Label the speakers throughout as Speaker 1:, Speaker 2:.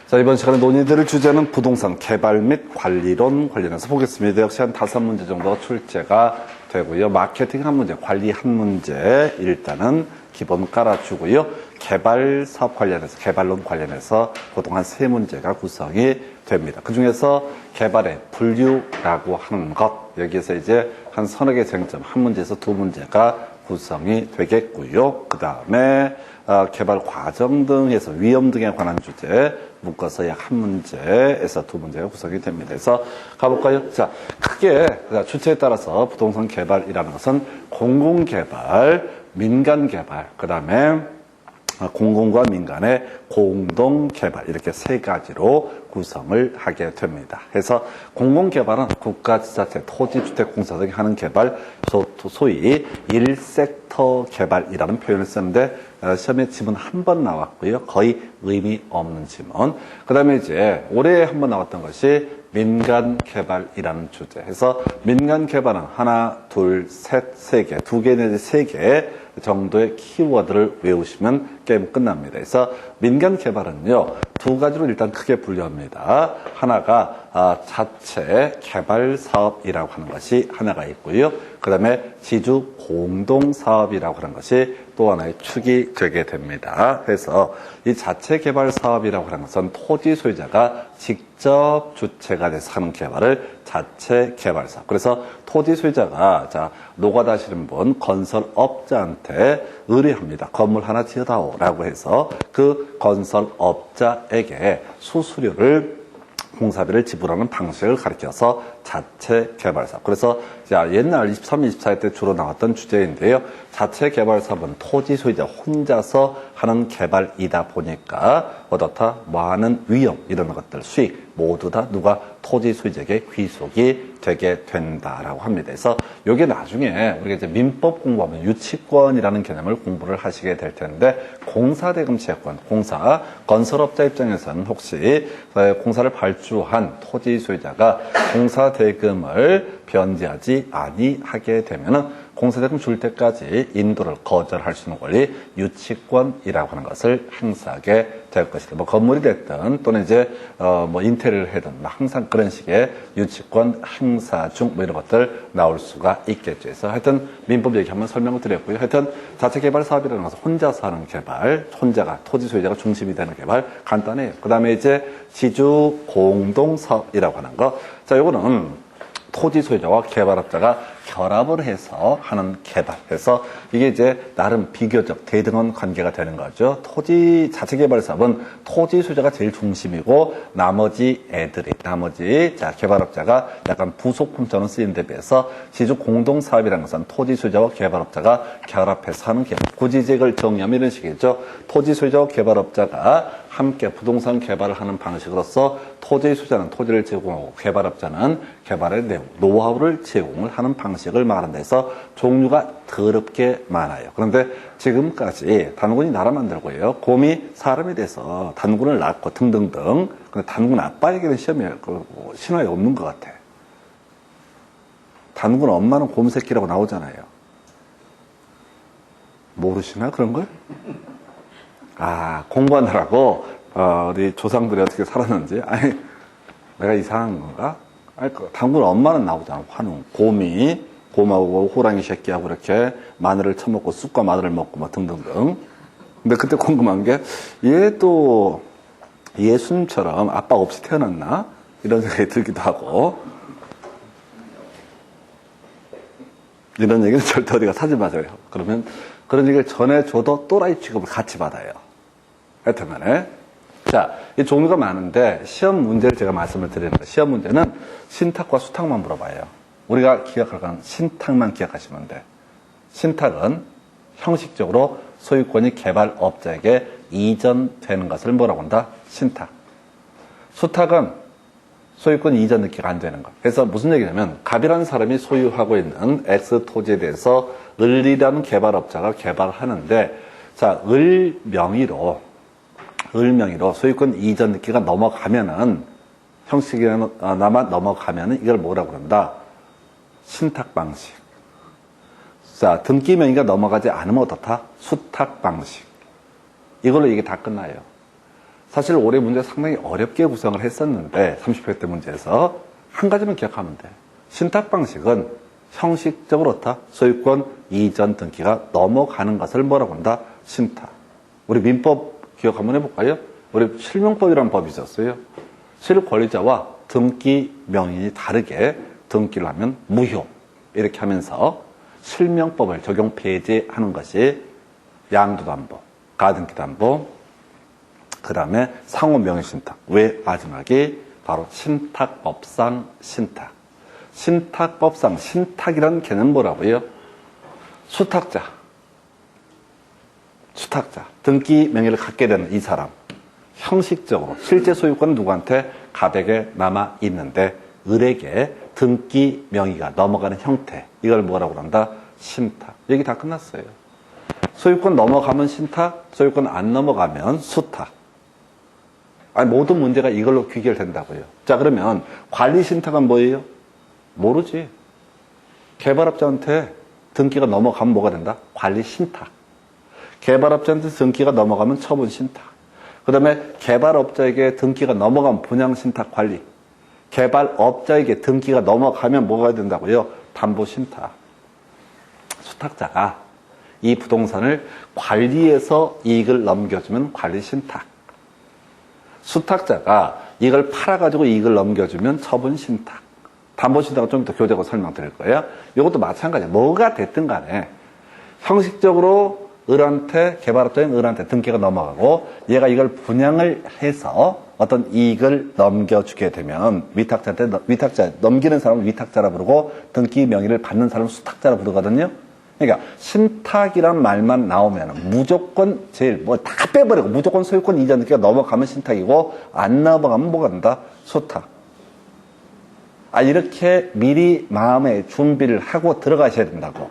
Speaker 1: 자, 이번 시간에 논의드릴 주제는 부동산 개발 및 관리론 관련해서 보겠습니다. 역시 한 5문제 정도 출제가 되고요. 마케팅 한 문제, 관리 한 문제 일단은 기본 깔아주고요. 개발 사업 관련해서, 개발론 관련해서 보통 한 3문제가 구성이 됩니다. 그 중에서 개발의 분류라고 하는 것, 여기에서 이제 한 서너 개 쟁점, 한 문제에서 2문제가 구성이 되겠고요. 그 다음에 개발 과정 등에서 위험 등에 관한 주제 묶어서 약 한 문제에서 2문제가 구성이 됩니다. 그래서 가볼까요? 자, 크게 주체에 따라서 부동산 개발이라는 것은 공공개발, 민간개발, 그 다음에 공공과 민간의 공동개발 이렇게 3가지로 구성을 하게 됩니다. 그래서 공공개발은 국가지자체, 토지주택공사 등이 하는 개발, 소위 1섹터 개발이라는 표현을 쓰는데 시험에 지문 한 번 나왔고요. 거의 의미 없는 지문. 그 다음에 이제 올해 한 번 나왔던 것이 민간개발이라는 주제. 그래서 민간개발은 하나, 둘, 셋, 3개, 2개 내지 3개 정도의 키워드를 외우시면 게임 끝납니다. 그래서 민간개발은요, 2가지로 일단 크게 분류합니다. 하나가 자체 개발 사업이라고 하는 것이 하나가 있고요. 그 다음에 지주 공동 사업이라고 하는 것이 또 하나의 축이 되게 됩니다. 그래서 이 자체 개발 사업이라고 하는 것은 토지 소유자가 직접 주체가 돼서 하는 개발을 자체 개발 사업. 그래서 토지 소유자가 노가다 하시는 분, 건설업자한테 의뢰합니다. 건물 하나 지어다오라고 해서 그 건설업자에게 수수료를 공사비를 지불하는 방식을 가리켜서 자체 개발 사업. 그래서 옛날 23, 24회 때 주로 나왔던 주제인데요. 자체 개발 사업은 토지 소유자 혼자서 하는 개발이다 보니까 어떻다? 많은 위험 이런 것들, 수익 모두 다 누가 토지 소유자에게 귀속이 되게 된다라고 합니다. 그래서 이게 나중에 우리가 이제 민법 공부하면 유치권이라는 개념을 공부를 하시게 될 텐데, 공사대금 채권, 공사 건설업자 입장에서는 혹시 공사를 발주한 토지 소유자가 공사대금을 변제하지 아니하게 되면은 공사대금 줄 때까지 인도를 거절할 수 있는 권리, 유치권이라고 하는 것을 행사하게 될 것이다. 뭐 건물이 됐든 또는 이제 뭐 인테리어를 하든 항상 그런 식의 유치권 행사 중 뭐 이런 것들 나올 수가 있겠죠. 그래서 하여튼 민법 얘기 한번 설명을 드렸고요. 하여튼 자체 개발 사업이라는 것은 혼자서 하는 개발, 혼자가 토지 소유자가 중심이 되는 개발 간단해요. 그다음에 이제 지주 공동 사업이라고 하는 거. 자, 요거는 토지 소유자와 개발업자가 결합을 해서 하는 개발. 그래서 이게 이제 나름 비교적 대등한 관계가 되는 거죠. 토지 자체 개발 사업은 토지 소유자가 제일 중심이고 나머지 개발업자가 약간 부속품처럼 쓰이는 데 비해서 지주 공동 사업이라는 것은 토지 소유자와 개발업자가 결합해서 하는 개발. 굳이 이걸 정의하면 이런 식이죠. 토지 소유자와 개발업자가 함께 부동산 개발을 하는 방식으로서 토지 소유자는 토지를 제공하고 개발업자는 개발의 내용, 노하우를 제공을 하는 방식을 말한다 해서 종류가 더럽게 많아요. 그런데 지금까지 단군이 나라 만들고요. 곰이 사람이 돼서 단군을 낳고 등등등. 근데 단군 아빠에게는 신화에 없는 것 같아. 단군 엄마는 곰 새끼라고 나오잖아요. 모르시나 그런 걸? 공부하느라고 우리 조상들이 어떻게 살았는지. 아니, 내가 이상한 건가? 아니, 단군 엄마는 나오잖아. 환웅, 곰하고 호랑이 새끼하고 이렇게 마늘을 처먹고 쑥과 마늘을 먹고 뭐 등등등. 근데 그때 궁금한 게 얘도 예수님처럼 아빠 없이 태어났나? 이런 생각이 들기도 하고. 이런 얘기는 절대 어디가 사지 마세요. 그러면 그런 얘기를 전해줘도 또라이 취급을 같이 받아요. 하여튼 간에. 자, 이 종류가 많은데 시험 문제를 제가 말씀을 드리는 거예요. 시험 문제는 신탁과 수탁만 물어봐요. 우리가 기억할 건 신탁만 기억하시면 돼. 신탁은 형식적으로 소유권이 개발업자에게 이전되는 것을 뭐라고 한다? 신탁. 수탁은 소유권 이전 느끼가 안 되는 것. 그래서 무슨 얘기냐면 갑이라는 사람이 소유하고 있는 X 토지에 대해서 을이라는 개발업자가 개발하는데, 자, 을 명의로 소유권 이전 느끼가 넘어가면은, 형식이나마 넘어가면은 이걸 뭐라고 그런다? 신탁 방식. 자, 등기 명의가 넘어가지 않으면 어떻다? 수탁 방식. 이걸로 이게 다 끝나요. 사실 올해 문제 상당히 어렵게 구성을 했었는데 30회 때 문제에서 한 가지만 기억하면 돼. 신탁 방식은 형식적으로 어떻다? 소유권 이전 등기가 넘어가는 것을 뭐라고 한다? 신탁. 우리 민법 기억 한번 해볼까요? 우리 실명법이라는 법이 있었어요. 실권리자와 등기 명인이 다르게 등기를 하면 무효. 이렇게 하면서 실명법을 적용 폐지하는 것이 양도담보, 가등기담보, 그 다음에 상호명의신탁. 왜 마지막이 바로 신탁법상 신탁. 신탁법상 신탁이라는 개념은 뭐라고요? 수탁자. 등기 명의를 갖게 되는 이 사람. 형식적으로 실제 소유권은 누구한테? 갑에게 남아 있는데 을에게 등기 명의가 넘어가는 형태. 이걸 뭐라고 한다? 신탁. 얘기 다 끝났어요. 소유권 넘어가면 신탁, 소유권 안 넘어가면 수탁. 아니, 모든 문제가 이걸로 귀결된다고요. 자, 그러면 관리 신탁은 뭐예요? 모르지. 개발업자한테 등기가 넘어가면 뭐가 된다? 관리 신탁. 개발업자한테 등기가 넘어가면 처분 신탁. 그 다음에 개발업자에게 등기가 넘어가면 분양 신탁 관리. 개발업자에게 등기가 넘어가면 뭐가 된다고요? 담보 신탁. 수탁자가 이 부동산을 관리해서 이익을 넘겨주면 관리 신탁. 수탁자가 이걸 팔아가지고 이익을 넘겨주면 처분 신탁. 담보 신탁은 좀 더 교재고 설명드릴 거예요. 이것도 마찬가지예요. 뭐가 됐든 간에 형식적으로 을한테, 개발업자인 을한테 등기가 넘어가고 얘가 이걸 분양을 해서 어떤 이익을 넘겨주게 되면 위탁자, 넘기는 사람을 위탁자라 부르고 등기 명의를 받는 사람을 수탁자라 부르거든요. 그러니까 신탁이란 말만 나오면 무조건 제일 뭐 다 빼버리고 무조건 소유권 이전 등기가 넘어가면 신탁이고 안 넘어가면 뭐가 된다? 수탁. 이렇게 미리 마음의 준비를 하고 들어가셔야 된다고.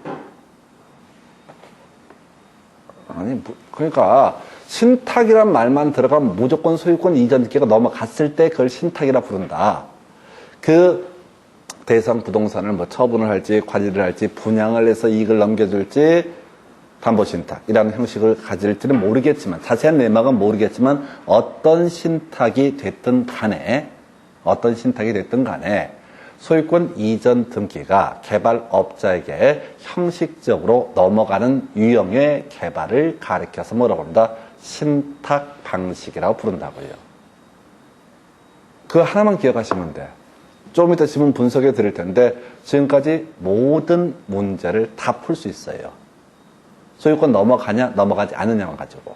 Speaker 1: 그러니까 신탁이란 말만 들어가면 무조건 소유권 이전 등기가 넘어갔을 때 그걸 신탁이라 부른다. 그 대상 부동산을 뭐 처분을 할지 관리를 할지 분양을 해서 이익을 넘겨줄지 담보신탁이라는 형식을 가질지는 모르겠지만 자세한 내막은 모르겠지만 어떤 신탁이 됐든 간에 소유권 이전 등기가 개발업자에게 형식적으로 넘어가는 유형의 개발을 가리켜서 뭐라고 한다? 신탁 방식이라고 부른다고요. 그거 하나만 기억하시면 돼. 좀 이따 지문 분석해 드릴 텐데 지금까지 모든 문제를 다 풀 수 있어요. 소유권 넘어가냐 넘어가지 않느냐만 가지고.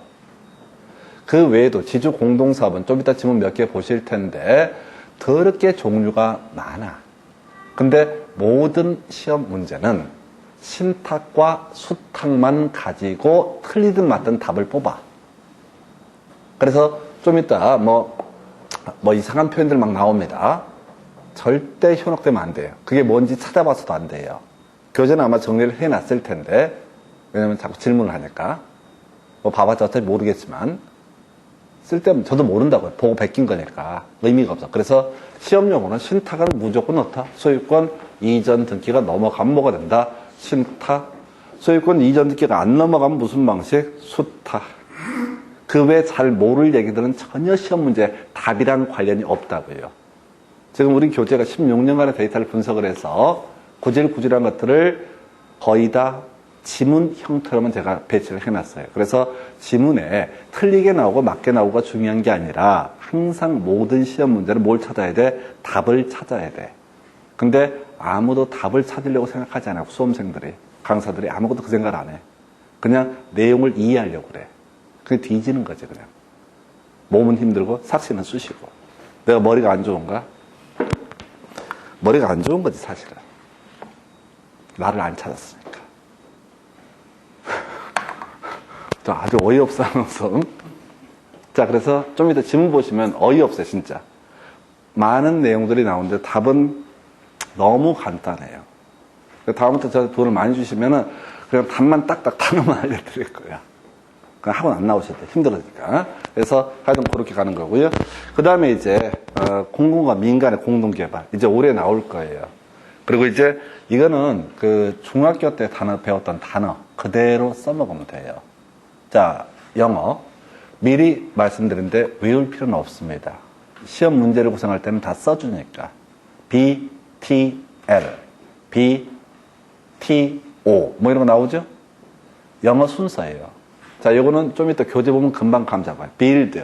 Speaker 1: 그 외에도 지주 공동사업은 좀 이따 지문 몇 개 보실 텐데 더럽게 종류가 많아. 근데 모든 시험 문제는 신탁과 수탁만 가지고 틀리든 맞든 답을 뽑아. 그래서 좀 이따 뭐 이상한 표현들 막 나옵니다. 절대 현혹되면 안 돼요. 그게 뭔지 찾아봐서도 안 돼요. 교재는 아마 정리를 해놨을 텐데, 왜냐면 자꾸 질문을 하니까. 뭐 봐봤자 어차피 모르겠지만, 쓸데없는, 저도 모른다고요. 보고 베낀 거니까. 의미가 없어. 그래서 시험용어는 신탁은 무조건 넣다. 소유권 이전 등기가 넘어가면 뭐가 된다? 신탁. 소유권 이전 등기가 안 넘어가면 무슨 방식? 수탁. 그 외에 잘 모를 얘기들은 전혀 시험 문제 답이랑 관련이 없다고요. 지금 우리 교재가 16년간의 데이터를 분석을 해서 구질구질한 것들을 거의 다 지문 형태로만 제가 배치를 해놨어요. 그래서 지문에 틀리게 나오고 맞게 나오고가 중요한 게 아니라 항상 모든 시험 문제는 뭘 찾아야 돼? 답을 찾아야 돼. 근데 아무도 답을 찾으려고 생각하지 않아요. 수험생들이, 강사들이 아무것도 그 생각을 안 해. 그냥 내용을 이해하려고 그래. 그게 뒤지는 거지 그냥. 몸은 힘들고 삭시는 쑤시고. 내가 머리가 안 좋은가? 머리가 안 좋은 거지 사실은. 나를 안 찾았으니까. 아주 어이없어 하면서. 자, 그래서 좀 이따 지문 보시면 어이없어요 진짜. 많은 내용들이 나오는데 답은 너무 간단해요. 다음부터 저 돈을 많이 주시면은 그냥 답만 딱딱 단어만 알려드릴 거야. 그냥 학원 안 나오셔도 돼. 힘들으니까. 그래서 하여튼 그렇게 가는 거고요. 그 다음에 이제 공공과 민간의 공동개발. 이제 올해 나올 거예요. 그리고 이제 이거는 그 중학교 때 배웠던 단어 그대로 써먹으면 돼요. 자, 영어. 미리 말씀드린데 외울 필요는 없습니다. 시험 문제를 구성할 때는 다 써주니까. BTL, BTO 뭐 이런 거 나오죠? 영어 순서예요. 자, 요거는 좀 이따 교재 보면 금방 감 잡아요. build,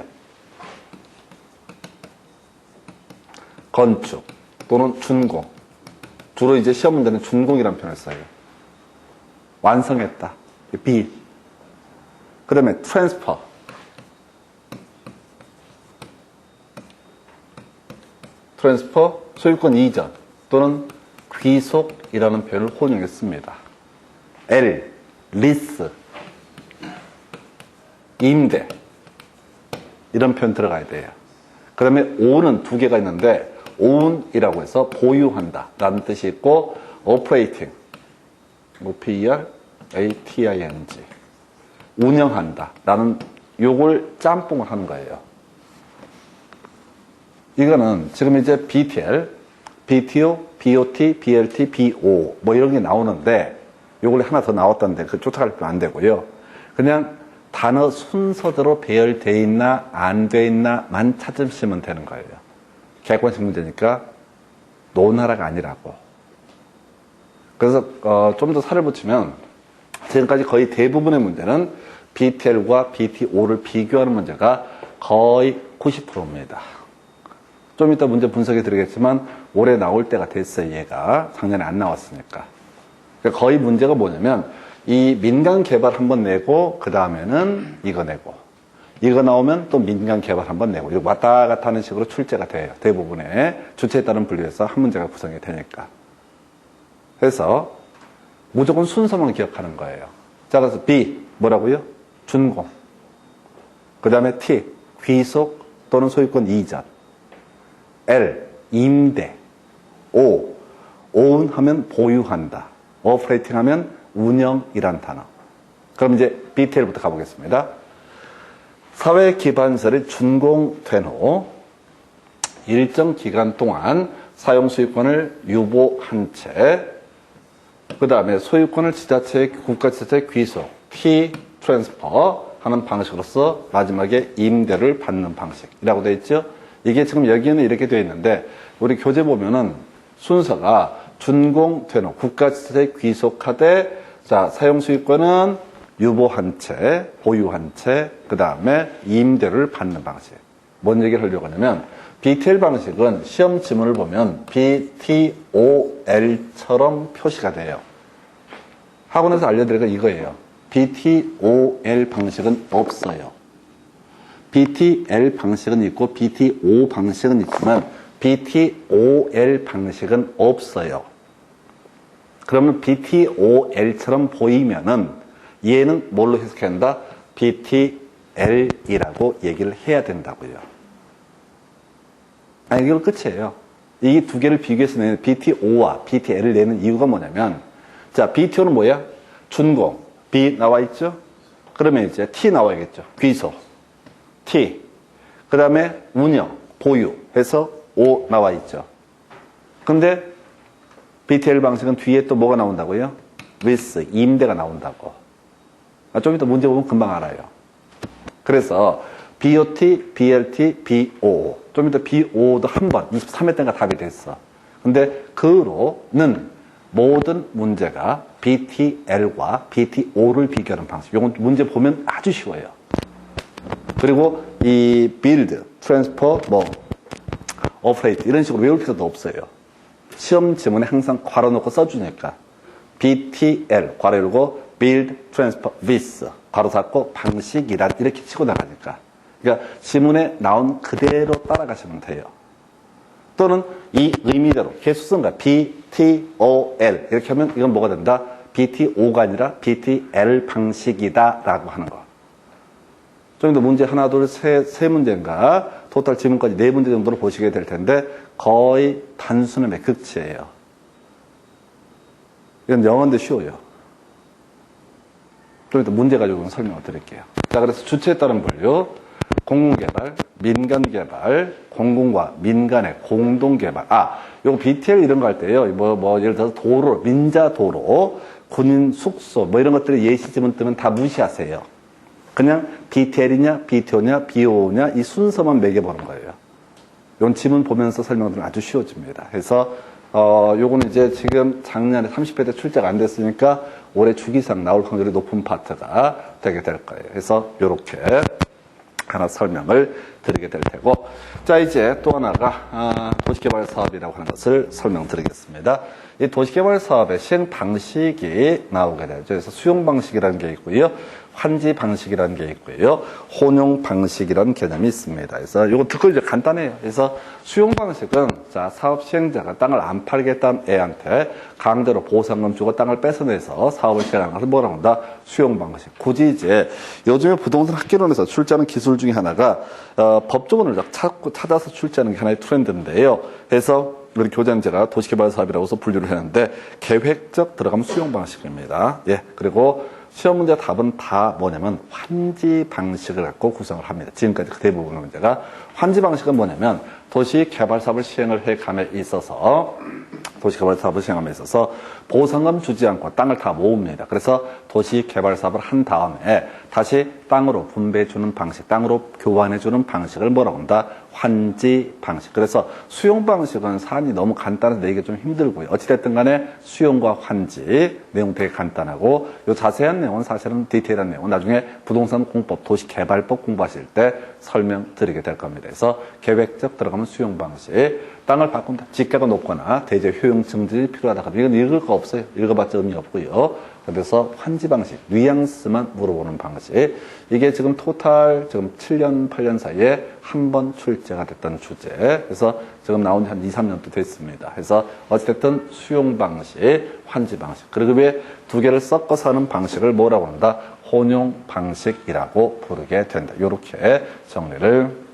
Speaker 1: 건축 또는 준공. 주로 이제 시험 문제는 준공이라는 표현을 써요. 완성했다. B. 그 다음에 transfer. 트랜스퍼, 소유권 이전 또는 귀속이라는 표현을 혼용했습니다. L, 리스, 임대 이런 표현 들어가야 돼요. 그 다음에 O는 두 개가 있는데 own이라고 해서 보유한다 라는 뜻이 있고 operating, O-P-E-R-A-T-I-N-G 운영한다 라는 요걸 짬뽕을 하는 거예요. 이거는 지금 이제 BTL, BTO, BOT, BLT, BO 뭐 이런 게 나오는데 요걸 하나 더 나왔다는데 그 쫓아갈 필요 안 되고요. 그냥 단어 순서대로 배열되어 있나 안 돼 있나만 찾으시면 되는 거예요. 객관식 문제니까 논하라가 아니라고. 그래서 좀 더 살을 붙이면 지금까지 거의 대부분의 문제는 BTL과 BTO를 비교하는 문제가 거의 90%입니다. 좀 이따 문제 분석해 드리겠지만 올해 나올 때가 됐어요. 얘가 작년에 안 나왔으니까. 그러니까 거의 문제가 뭐냐면 이 민간 개발 한번 내고 그 다음에는 이거 내고 이거 나오면 또 민간 개발 한번 내고 이거 왔다 갔다 하는 식으로 출제가 돼요. 대부분의 주체에 따른 분류해서 한 문제가 구성이 되니까. 그래서 무조건 순서만 기억하는 거예요. 자, 그래서 B 뭐라고요? 준공. 그 다음에 T 귀속 또는 소유권 이전. L 임대. O own 하면 보유한다. operating 하면 운영이란 단어. 그럼 이제 BTL부터 가보겠습니다. 사회기반시설이 준공된 후 일정 기간 동안 사용 소유권을 유보한 채 그 다음에 소유권을 지자체의 국가지자체의 귀속 T 트랜스퍼 하는 방식으로서 마지막에 임대를 받는 방식이라고 되어 있죠. 이게 지금 여기는 이렇게 되어 있는데 우리 교재 보면은 순서가 준공된 후 국가지자체에 귀속하되 자 사용 소유권은 유보한 채, 보유한 채, 그 다음에 임대를 받는 방식. 뭔 얘기를 하려고 하냐면 BTL 방식은 시험 지문을 보면 BTOL처럼 표시가 돼요. 학원에서 알려드릴 건 이거예요. BTOL 방식은 없어요. BTL 방식은 있고 BTO 방식은 있지만 BTOL 방식은 없어요. 그러면 BTOL처럼 보이면은 얘는 뭘로 해석해야 한다? BTL이라고 얘기를 해야 된다고요. 아니, 이건 끝이에요. 이 두 개를 비교해서 내는 BTO와 BTL을 내는 이유가 뭐냐면, 자, BTO는 뭐야? 준공. B 나와 있죠? 그러면 이제 T 나와야겠죠. 귀속. T. 그 다음에 운영, 보유 해서 O 나와 있죠. 근데 BTL 방식은 뒤에 또 뭐가 나온다고요? with, 임대가 나온다고. 좀 이따 문제 보면 금방 알아요. 그래서 BOT, BLT, BO. 좀 이따 BO도 한 번, 23회 때가 답이 됐어. 근데 그로는 모든 문제가 BTL과 BTO를 비교하는 방식. 이건 문제 보면 아주 쉬워요. 그리고 이 build, transfer, operate 이런 식으로 외울 필요도 없어요. 시험 지문에 항상 괄호 넣고 써주니까 BTL 괄호 열고 build, transfer, with 괄호 닫고 방식이란 이렇게 치고 나가니까 그러니까 지문에 나온 그대로 따라가시면 돼요. 또는 이 의미대로 개수성과 BTOL 이렇게 하면 이건 뭐가 된다? BTO가 아니라 BTL 방식이다 라고 하는 거. 좀 더 문제 하나, 둘, 세 문제인가 토탈 지문까지 4문제 정도를 보시게 될 텐데 거의 단순함의 극치예요. 이건 영어인데 쉬워요. 좀 이따 문제 가지고 설명을 드릴게요. 자, 그래서 주체에 따른 분류 공공개발, 민간개발, 공공과 민간의 공동개발. 요거 BTL 이런 거 할 때요. 예를 들어서 도로, 민자도로, 군인 숙소, 이런 것들이 예시 지문 뜨면 다 무시하세요. 그냥 BTL이냐, BTO냐, BO냐 이 순서만 매겨보는 거예요. 이런 지문 보면서 설명드리면 아주 쉬워집니다. 그래서 요거는 이제 지금 작년에 30회 때 출제가 안 됐으니까 올해 주기상 나올 확률이 높은 파트가 되게 될 거예요. 그래서 요렇게 하나 설명을 드리게 될 테고, 자 이제 또 하나가 도시개발 사업이라고 하는 것을 설명드리겠습니다. 이 도시개발 사업의 시행 방식이 나오게 되죠. 그래서 수용 방식이라는 게 있고요, 환지 방식이라는 게 있고요, 혼용 방식이라는 개념이 있습니다. 그래서 이거 듣고 이제 간단해요. 그래서 수용 방식은 자 사업 시행자가 땅을 안 팔겠다는 애한테 강제로 보상금 주고 땅을 뺏어내서 사업을 시행하는 것을 뭐라고 한다? 수용 방식. 굳이 이제 요즘에 부동산 학개론에서 출제하는 기술 중에 하나가 법조문을 찾아서 출제하는 게 하나의 트렌드인데요. 그래서 우리 교장제가 도시개발 사업이라고 해서 분류를 했는데 계획적 들어가면 수용 방식입니다. 예, 그리고 시험 문제 답은 다 뭐냐면 환지 방식을 갖고 구성을 합니다. 지금까지 그 대부분의 문제가 환지 방식은 뭐냐면 도시개발 사업을 시행을 해감에 있어서 도시개발 사업을 시행함에 있어서 보상금 주지 않고 땅을 다 모읍니다. 그래서 도시개발 사업을 한 다음에 다시 땅으로 분배해 주는 방식, 땅으로 교환해 주는 방식을 뭐라고 한다? 환지 방식. 그래서 수용 방식은 사안이 너무 간단해서 내기가 좀 힘들고요. 어찌됐든 간에 수용과 환지 내용 되게 간단하고, 요 자세한 내용은 사실은 디테일한 내용은 나중에 부동산 공법, 도시개발법 공부하실 때 설명드리게 될 겁니다. 그래서 계획적 들어가면 수용 방식, 땅을 바꾼다. 지가가 높거나 대제 효용 증진이 필요하다. 이건 읽을 거 없어요. 읽어봤자 의미 없고요. 그래서 환지 방식, 뉘앙스만 물어보는 방식. 이게 지금 토탈 지금 7년, 8년 사이에 한 번 출제가 됐던 주제. 그래서 지금 나온 지 한 2, 3년도 됐습니다. 그래서 어쨌든 수용 방식, 환지 방식. 그리고 왜 두 개를 섞어서 하는 방식을 뭐라고 한다? 혼용 방식이라고 부르게 된다. 이렇게 정리를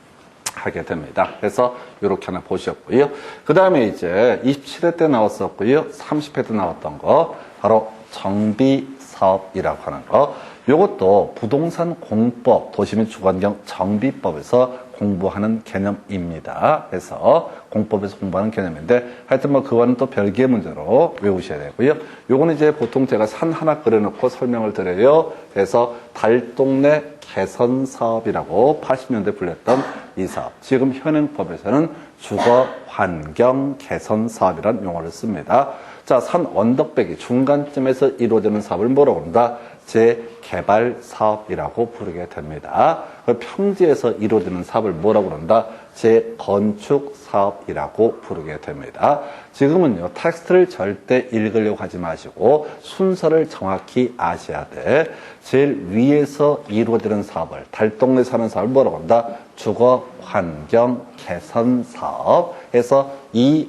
Speaker 1: 하게 됩니다. 그래서 이렇게 하나 보셨고요. 그 다음에 이제 27회 때 나왔었고요. 30회 때 나왔던 거 바로 정비사업이라고 하는 거. 이것도 부동산 공법, 도시및 주거환경 정비법에서 공부하는 개념입니다. 그래서 공법에서 공부하는 개념인데 하여튼 뭐 그거는 또 별개의 문제로 외우셔야 되고요. 요거는 이제 보통 제가 산 하나 그려놓고 설명을 드려요. 그래서 달동네 개선사업이라고 80년대 불렸던 이 사업. 지금 현행법에서는 주거환경 개선사업이라는 용어를 씁니다. 자, 산 언덕배기 중간쯤에서 이루어지는 사업을 뭐라고 한다? 재개발 사업이라고 부르게 됩니다. 평지에서 이루어지는 사업을 뭐라고 그런다? 재건축 사업이라고 부르게 됩니다. 지금은요, 텍스트를 절대 읽으려고 하지 마시고 순서를 정확히 아셔야 돼. 제일 위에서 이루어지는 사업을, 달동네 사는 사업을 뭐라고 한다? 주거 환경 개선 사업. 해서 이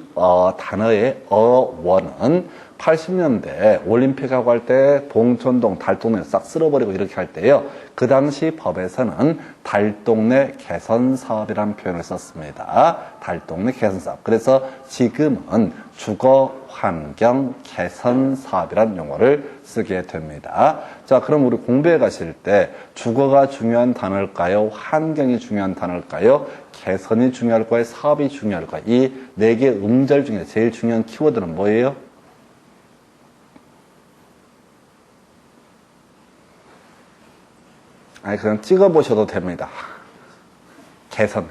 Speaker 1: 단어의 어원은 80년대 올림픽하고 할 때 봉천동, 달동네 싹 쓸어버리고 이렇게 할 때요. 그 당시 법에서는 달동네 개선사업이라는 표현을 썼습니다. 달동네 개선사업. 그래서 지금은 주거환경 개선사업이라는 용어를 쓰게 됩니다. 자, 그럼 우리 공부해 가실 때 주거가 중요한 단어일까요? 환경이 중요한 단어일까요? 개선이 중요할까요? 사업이 중요할까요? 이 네 개의 음절 중에 제일 중요한 키워드는 뭐예요? 아니, 그냥 찍어보셔도 됩니다. 개선.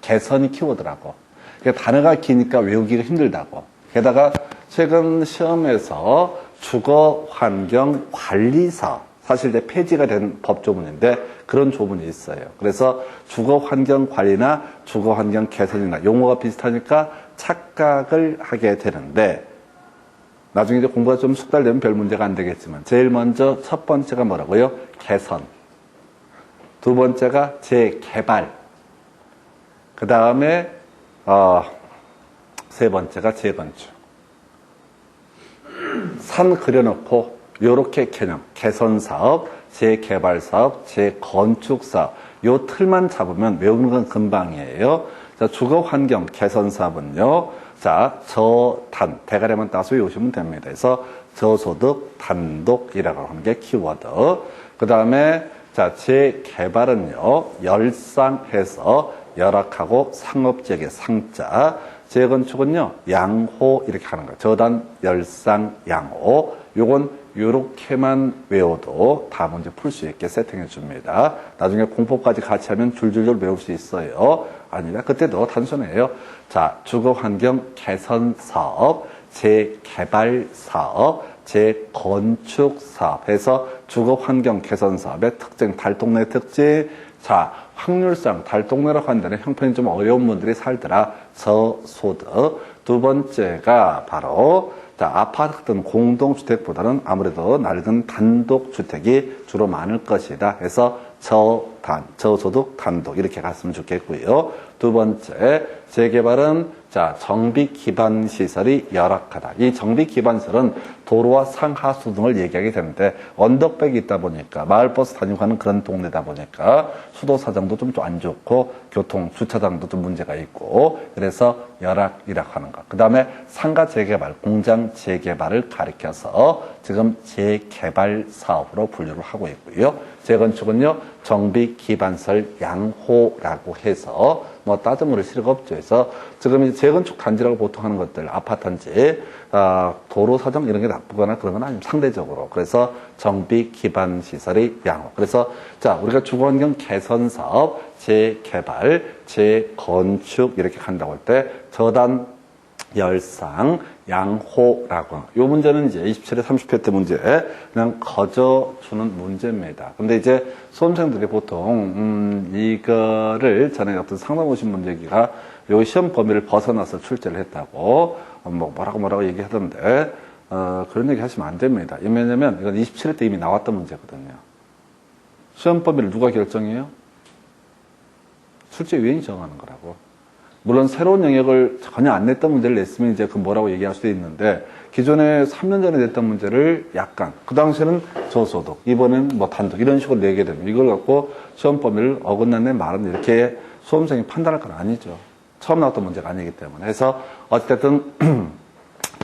Speaker 1: 개선이 키워드라고. 그러니까 단어가 기니까 외우기가 힘들다고. 게다가 최근 시험에서 주거환경관리사, 사실 이제 폐지가 된 법조문인데 그런 조문이 있어요. 그래서 주거환경관리나 주거환경개선이나 용어가 비슷하니까 착각을 하게 되는데, 나중에 이제 공부가 좀 숙달되면 별 문제가 안 되겠지만, 제일 먼저 첫 번째가 뭐라고요? 개선. 두 번째가 재개발. 그 다음에, 세 번째가 재건축. 산 그려놓고, 요렇게 개념. 개선사업, 재개발사업, 재건축사업. 요 틀만 잡으면 외우는 건 금방이에요. 자, 주거환경 개선사업은요. 자, 저단, 대가리만 따서 외우시면 됩니다. 그래서 저소득 단독이라고 하는 게 키워드. 그 다음에, 자, 재개발은요, 열상해서 열악하고 상업지역의 상자. 재건축은요, 양호, 이렇게 하는 거예요. 저단, 열상, 양호. 요건 요렇게만 외워도 다 문제 풀 수 있게 세팅해 줍니다. 나중에 공포까지 같이 하면 줄줄줄 외울 수 있어요. 아니라 그때도 단순해요. 자, 주거환경 개선 사업, 재개발 사업, 재건축 사업 해서 주거환경 개선 사업의 특징, 달동네 특징. 자, 확률상 달동네라고 한다는 형편이 좀 어려운 분들이 살더라. 저소득. 두 번째가 바로 자, 아파트 같은 공동주택보다는 아무래도 낡은 단독주택이 주로 많을 것이다. 해서 저소득 단독 이렇게 갔으면 좋겠고요. 두 번째, 재개발은 자, 정비 기반 시설이 열악하다. 이 정비 기반 시설은 도로와 상하수 등을 얘기하게 되는데 언덕백이 있다 보니까 마을버스 다니고 가는 그런 동네다 보니까 수도 사정도 좀 안 좋고 교통 주차장도 좀 문제가 있고 그래서 열악이라고 하는 것. 그다음에 상가 재개발, 공장 재개발을 가리켜서 지금 재개발 사업으로 분류를 하고 있고요. 재건축은요, 정비 기반설 양호라고 해서 뭐 따져물을 필요가 없죠. 그래서 지금 이제 재건축 단지라고 보통 하는 것들, 아파트 단지, 도로 사정 이런 게 나쁘거나 그런 건 아닙니다. 상대적으로. 그래서 정비 기반 시설이 양호. 그래서 자, 우리가 주거환경 개선 사업, 재개발, 재건축 이렇게 간다고 할 때 저단 열상, 양호라고. 요 문제는 이제 27회, 30회 때 문제, 그냥 거저주는 문제입니다. 근데 이제 수험생들이 보통, 이거를 전에 어떤 상담 오신 문제기가 요 시험 범위를 벗어나서 출제를 했다고, 뭐라고 얘기하던데, 그런 얘기 하시면 안 됩니다. 왜냐면 이건 27회 때 이미 나왔던 문제거든요. 시험 범위를 누가 결정해요? 출제위원이 정하는 거라고. 물론 새로운 영역을 전혀 안 냈던 문제를 냈으면 이제 그 뭐라고 얘기할 수도 있는데 기존에 3년 전에 냈던 문제를 약간 그 당시에는 저소득 이번엔 뭐 단독 이런 식으로 내게 되면 이걸 갖고 시험 범위를 어긋났네 말은 이렇게 수험생이 판단할 건 아니죠. 처음 나왔던 문제가 아니기 때문에. 그래서 어쨌든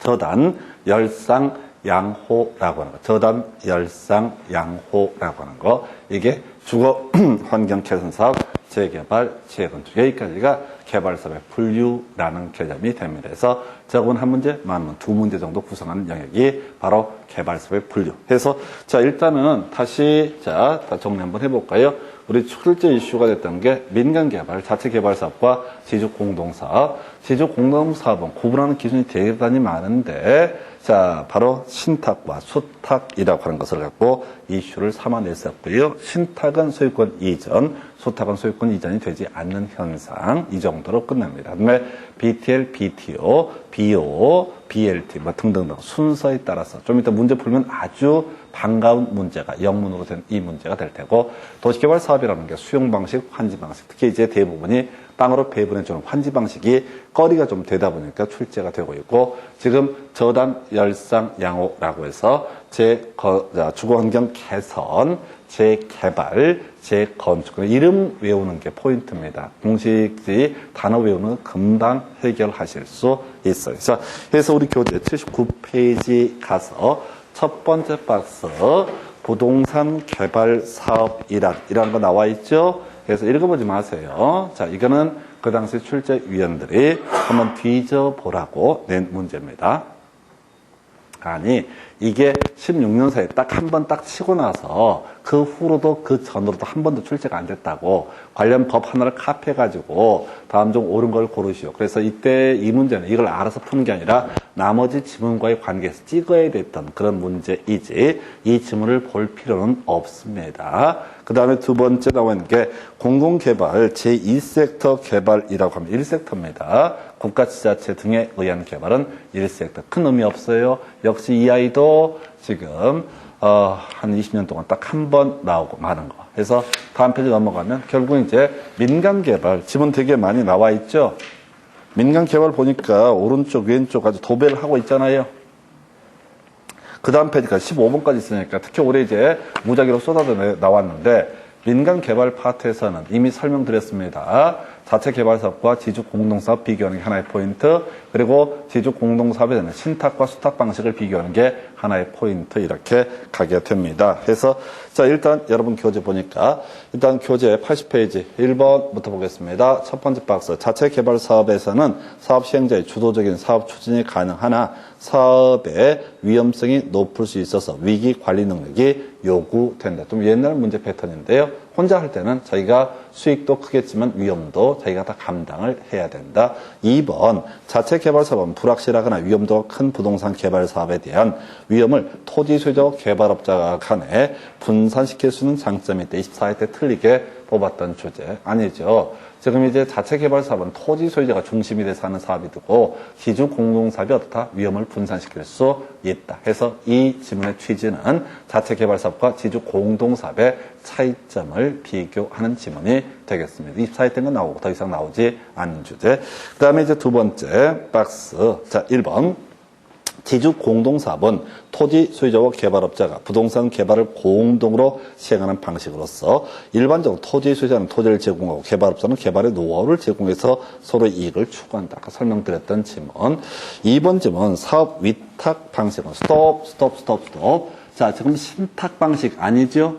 Speaker 1: 저단 열상 양호라고 하는 거. 저단 열상 양호라고 하는 거. 이게 주거 환경 개선 사업 재개발, 재건축. 여기까지가 개발사업의 분류라는 개념이 됩니다. 그래서 적은 한 문제, 많으면 두 문제 정도 구성하는 영역이 바로 개발사업의 분류. 해서, 자, 일단은 다시, 자, 다 정리 한번 해볼까요? 우리 출제 이슈가 됐던 게 민간개발, 자체개발사업과 지주공동사업. 지주공동사업은 구분하는 기준이 대단히 많은데, 자, 바로 신탁과 수탁이라고 하는 것을 갖고 이슈를 삼아냈었고요. 신탁은 소유권 이전, 수탁은 소유권 이전이 되지 않는 현상, 이 정도로 끝납니다. 그다음에 BTL, BTO, BO, BLT 뭐 등등등 순서에 따라서 좀 이따 문제 풀면 아주 반가운 문제가 영문으로 된 이 문제가 될 테고 도시개발 사업이라는 게 수용 방식, 환지 방식, 특히 이제 대부분이 땅으로 배분해주는 환지 방식이 거리가 좀 되다 보니까 출제가 되고 있고 지금 저단 열상 양호라고 해서 주거환경 개선, 재개발, 재건축 이름 외우는 게 포인트입니다. 공식이 단어 외우는 건 금방 해결하실 수 있어요. 자, 그래서 우리 교재 79페이지 가서 첫 번째 박스 부동산 개발 사업이란 거 나와 있죠. 그래서 읽어보지 마세요. 자, 이거는 그 당시 출제위원들이 한번 뒤져보라고 낸 문제입니다. 아니, 이게 16년 사이에 딱 한 번 딱 치고 나서 그 후로도 그 전으로도 한 번도 출제가 안 됐다고 관련 법 하나를 카피해가지고 다음 중 옳은 걸 고르시오. 그래서 이때 이 문제는 이걸 알아서 푸는 게 아니라 나머지 지문과의 관계에서 찍어야 됐던 그런 문제이지 이 지문을 볼 필요는 없습니다. 그 다음에 두 번째 나와 있는 게 공공개발 제2섹터 개발이라고 하면 1섹터입니다. 국가지자체 등에 의한 개발은 1섹터. 큰 의미 없어요. 역시 이 아이도 지금 한 20년 동안 딱 한 번 나오고 마는 거. 그래서 다음 페이지 넘어가면 결국 이제 민간개발 지문 되게 많이 나와 있죠. 민간개발 보니까 오른쪽 왼쪽 아주 도배를 하고 있잖아요. 그 다음 페이지까지 15번까지 있으니까 특히 올해 이제 무작위로 쏟아져 나왔는데 민간개발 파트에서는 이미 설명드렸습니다. 자체 개발 사업과 지주 공동사업 비교하는 게 하나의 포인트, 그리고 지주 공동사업에 대한 신탁과 수탁 방식을 비교하는 게 하나의 포인트, 이렇게 가게 됩니다. 그래서 자, 일단 여러분 교재 보니까 일단 교재 80페이지 1번부터 보겠습니다. 첫 번째 박스, 자체 개발 사업에서는 사업 시행자의 주도적인 사업 추진이 가능하나 사업의 위험성이 높을 수 있어서 위기 관리 능력이 요구된다. 좀 옛날 문제 패턴인데요. 혼자 할 때는 자기가 수익도 크겠지만 위험도 자기가 다 감당을 해야 된다. 2번, 자체 개발 사업은 불확실하거나 위험도가 큰 부동산 개발 사업에 대한 위험을 토지 소유자와 개발업자 간에 분산시킬 수 있는 장점이 있다. 24회 때 틀리게 뽑았던 주제 아니죠. 지금 이제 자체 개발 사업은 토지 소유자가 중심이 돼서 하는 사업이 되고 지주 공동사업이 어떻다? 위험을 분산시킬 수 있다. 해서 이 지문의 취지는 자체 개발 사업과 지주 공동사업의 차이점을 비교하는 지문이 되겠습니다. 24회 때는 나오고 더 이상 나오지 않는 주제. 그 다음에 이제 두 번째 박스. 자, 1번. 지주 공동사업은 토지 소유자와 개발업자가 부동산 개발을 공동으로 시행하는 방식으로서 일반적으로 토지 소유자는 토지를 제공하고 개발업자는 개발의 노하우를 제공해서 서로 이익을 추구한다. 아까 설명드렸던 지문. 2번 지문, 사업 위탁 방식은 스톱. 자, 지금 신탁 방식 아니죠?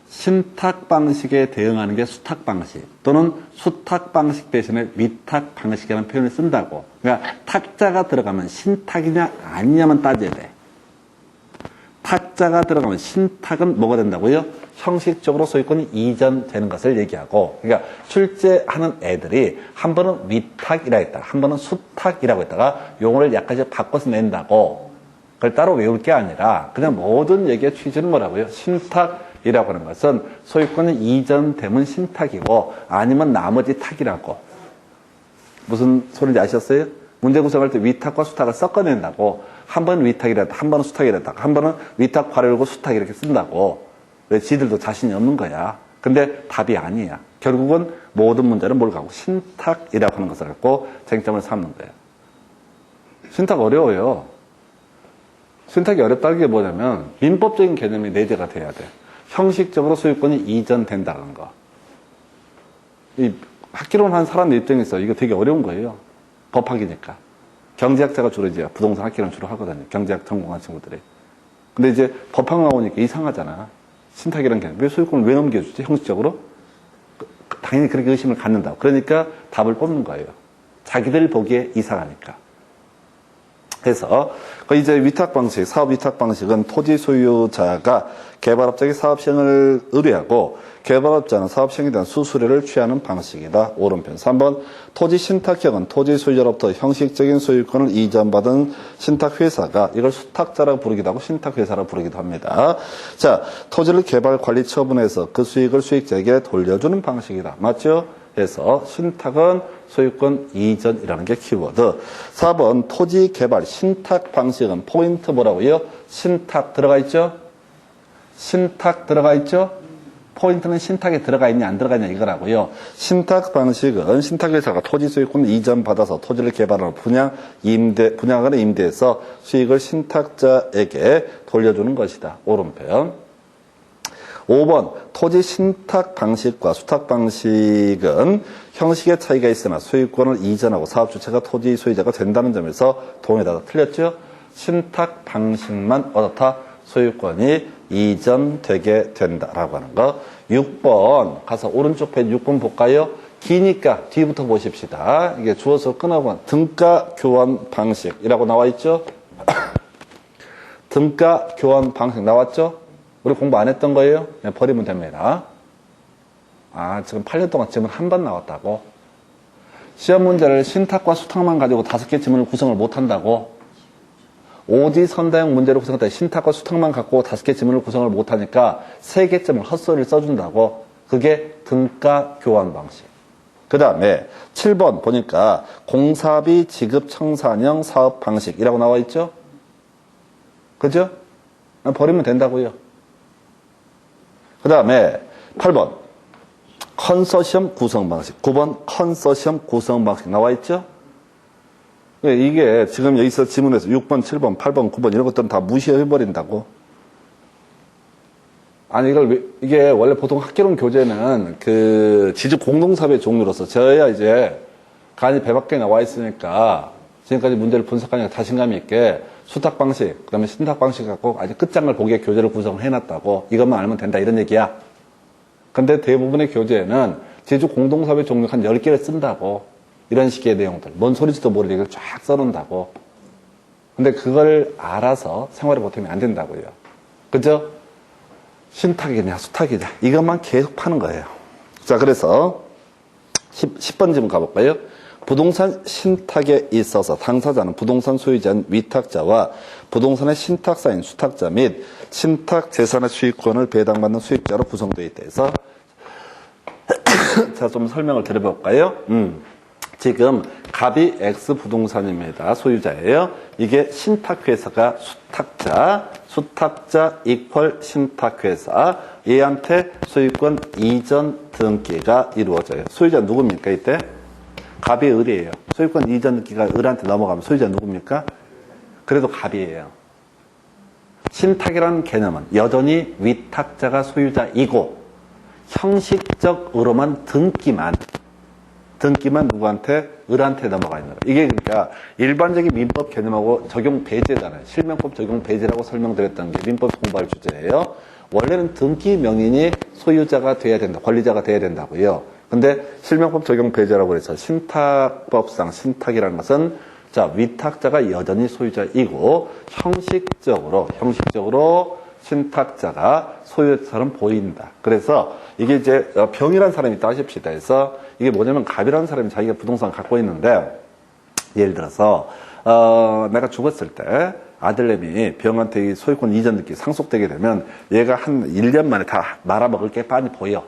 Speaker 1: 신탁 방식에 대응하는 게 수탁 방식 또는 수탁 방식 대신에 위탁 방식이라는 표현을 쓴다고. 그러니까 탁자가 들어가면 신탁이냐 아니냐만 따져야 돼. 탁자가 들어가면 신탁은 뭐가 된다고요? 형식적으로 소유권이 이전되는 것을 얘기하고, 그러니까 출제하는 애들이 한 번은 위탁이라 했다가 한 번은 수탁이라고 했다가 용어를 약간씩 바꿔서 낸다고. 그걸 따로 외울 게 아니라 그냥 모든 얘기의 취지는 뭐라고요? 신탁이라고 하는 것은 소유권이 이전되면 신탁이고 아니면 나머지 탁이라고. 무슨 소리인지 아셨어요? 문제 구성할 때 위탁과 수탁을 섞어낸다고. 한 번은 위탁이랬다, 한 번은 수탁이랬다, 한 번은 위탁 괄호열고 수탁 이렇게 쓴다고. 왜 지들도 자신이 없는 거야. 근데 답이 아니야. 결국은 모든 문제는 뭘 갖고 신탁이라고 하는 것을 갖고 쟁점을 삼는 거예요. 신탁 어려워요. 신탁이 어렵다는 게 뭐냐면 민법적인 개념이 내재가 돼야 돼. 형식적으로 소유권이 이전된다는 거. 이 학기론 한 사람 입장에서 이거 되게 어려운 거예요. 법학이니까. 경제학자가 주로 이제 부동산 학기론 주로 하거든요. 경제학 전공한 친구들이. 근데 이제 법학 나오니까 이상하잖아. 신탁이라는 개념. 왜 소유권을 왜 넘겨주지? 형식적으로? 당연히 그렇게 의심을 갖는다고. 그러니까 답을 뽑는 거예요. 자기들 보기에 이상하니까. 그래서 이제 위탁 방식, 사업 위탁 방식은 토지 소유자가 개발업자에게 사업 시행을 의뢰하고 개발업자는 사업 시행에 대한 수수료를 취하는 방식이다. 오른편. 3번 토지 신탁형은 토지 소유자로부터 형식적인 소유권을 이전받은 신탁회사가 이걸 수탁자라고 부르기도 하고 신탁회사라고 부르기도 합니다. 자, 토지를 개발 관리 처분해서 그 수익을 수익자에게 돌려주는 방식이다. 맞죠? 그래서 신탁은 소유권 이전이라는 게 키워드. 4번 토지 개발 신탁 방식은 포인트 뭐라고요? 신탁 들어가 있죠? 신탁 들어가 있죠? 포인트는 신탁에 들어가 있냐 안 들어가 있냐 이거라고요. 신탁 방식은 신탁회사가 토지 소유권을 이전받아서 토지를 개발하는 분양하거나 임대해서 수익을 신탁자에게 돌려주는 것이다. 오른편. 5번 토지 신탁 방식과 수탁 방식은 형식의 차이가 있으나 소유권을 이전하고 사업 주체가 토지 소유자가 된다는 점에서 동의하다. 틀렸죠? 신탁 방식만 어떻다? 소유권이 이전되게 된다라고 하는 거. 6번 가서 오른쪽 페이지 6번 볼까요? 기니까 뒤부터 보십시다. 이게 주어서 끊어본 등가 교환 방식이라고 나와 있죠? 등가 교환 방식 나왔죠? 우리 공부 안 했던 거예요? 그냥 버리면 됩니다. 아, 지금 8년 동안 지문 한 번 나왔다고? 시험 문제를 신탁과 수탁만 가지고 5개 지문을 구성을 못 한다고? 오지 선다형 문제를 구성할 때 신탁과 수탁만 갖고 5개 지문을 구성을 못 하니까 3개점을 헛소리를 써준다고? 그게 등가 교환 방식. 그 다음에 7번 보니까 공사비 지급 청산형 사업 방식이라고 나와 있죠? 그죠? 버리면 된다고요. 그 다음에 8번 컨소시엄 구성 방식, 9번 컨소시엄 구성 방식 나와 있죠? 이게 지금 여기서 지문에서 6번, 7번, 8번, 9번 이런 것들은 다 무시해버린다고. 아니, 이게 원래 보통 학개론 교재는 그 지적 공동사업의 종류로서 저야 이제 간이 배 밖에 나와 있으니까 지금까지 문제를 분석하니까 자신감 있게 수탁 방식, 그 다음에 신탁 방식 갖고 아주 끝장을 보게 교재를 구성을 해놨다고 이것만 알면 된다 이런 얘기야. 근데 대부분의 교재에는 지적 공동사업의 종류 한 10개를 쓴다고 이런 식의 내용들. 뭔 소리지도 모르게 이걸 쫙 써놓는다고. 근데 그걸 알아서 생활에 보태면 안 된다고요. 그죠? 신탁이냐 수탁이냐 이것만 계속 파는 거예요. 자, 그래서 10번 질문 가볼까요? 부동산 신탁에 있어서 당사자는 부동산 소유자인 위탁자와 부동산의 신탁사인 수탁자 및 신탁 재산의 수익권을 배당받는 수익자로 구성되어 있다 해서 자, 좀 설명을 드려볼까요? 지금 갑이 X 부동산입니다. 소유자예요. 이게 신탁회사가 수탁자 이퀄 신탁회사. 얘한테 소유권 이전 등기가 이루어져요. 소유자 누굽니까, 이때? 갑이 을이에요. 소유권 이전 등기가 을한테 넘어가면 소유자 누굽니까? 그래도 갑이에요. 신탁이라는 개념은 여전히 위탁자가 소유자이고 형식적으로만 등기만 누구한테? 을한테 넘어가 있는 거예요. 이게 그러니까 일반적인 민법 개념하고 적용 배제잖아요. 실명법 적용 배제라고 설명드렸던 게 민법 공부할 주제예요. 원래는 등기 명인이 소유자가 돼야 된다. 권리자가 돼야 된다고요. 근데 실명법 적용 배제라고 해서 신탁법상 신탁이라는 것은 자, 위탁자가 여전히 소유자이고 형식적으로 신탁자가 소유자처럼 보인다. 그래서 이게 이제 병이라는 사람이 있다 하십시다. 해서 이게 뭐냐면 갑이라는 사람이 자기가 부동산을 갖고 있는데 예를 들어서 내가 죽었을 때 아들내미 병한테 이 소유권 이전 등기 상속되게 되면 얘가 한 1년 만에 다 말아먹을 게 빤히 보여.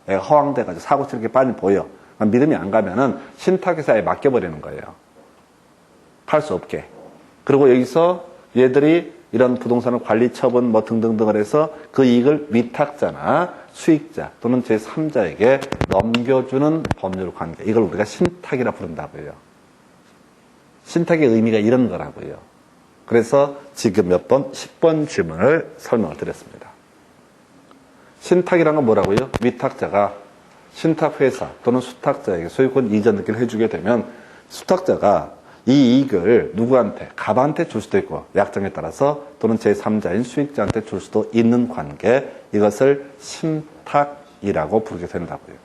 Speaker 1: 얘가 허황돼가지고 사고 칠 게 빤히 보여. 믿음이 안 가면은 신탁회사에 맡겨버리는 거예요. 할 수 없게. 그리고 여기서 얘들이 이런 부동산을 관리 처분 뭐 등등등을 해서 그 이익을 위탁자나 수익자 또는 제3자에게 넘겨주는 법률 관계. 이걸 우리가 신탁이라 부른다고요. 신탁의 의미가 이런 거라고요. 그래서 지금 몇 번? 10번 질문을 설명을 드렸습니다. 신탁이란 건 뭐라고요? 위탁자가 신탁회사 또는 수탁자에게 소유권 이전 등기를 해주게 되면 수탁자가 이 이익을 누구한테? 갑한테 줄 수도 있고 약정에 따라서 또는 제3자인 수익자한테 줄 수도 있는 관계, 이것을 신탁이라고 부르게 된다고요.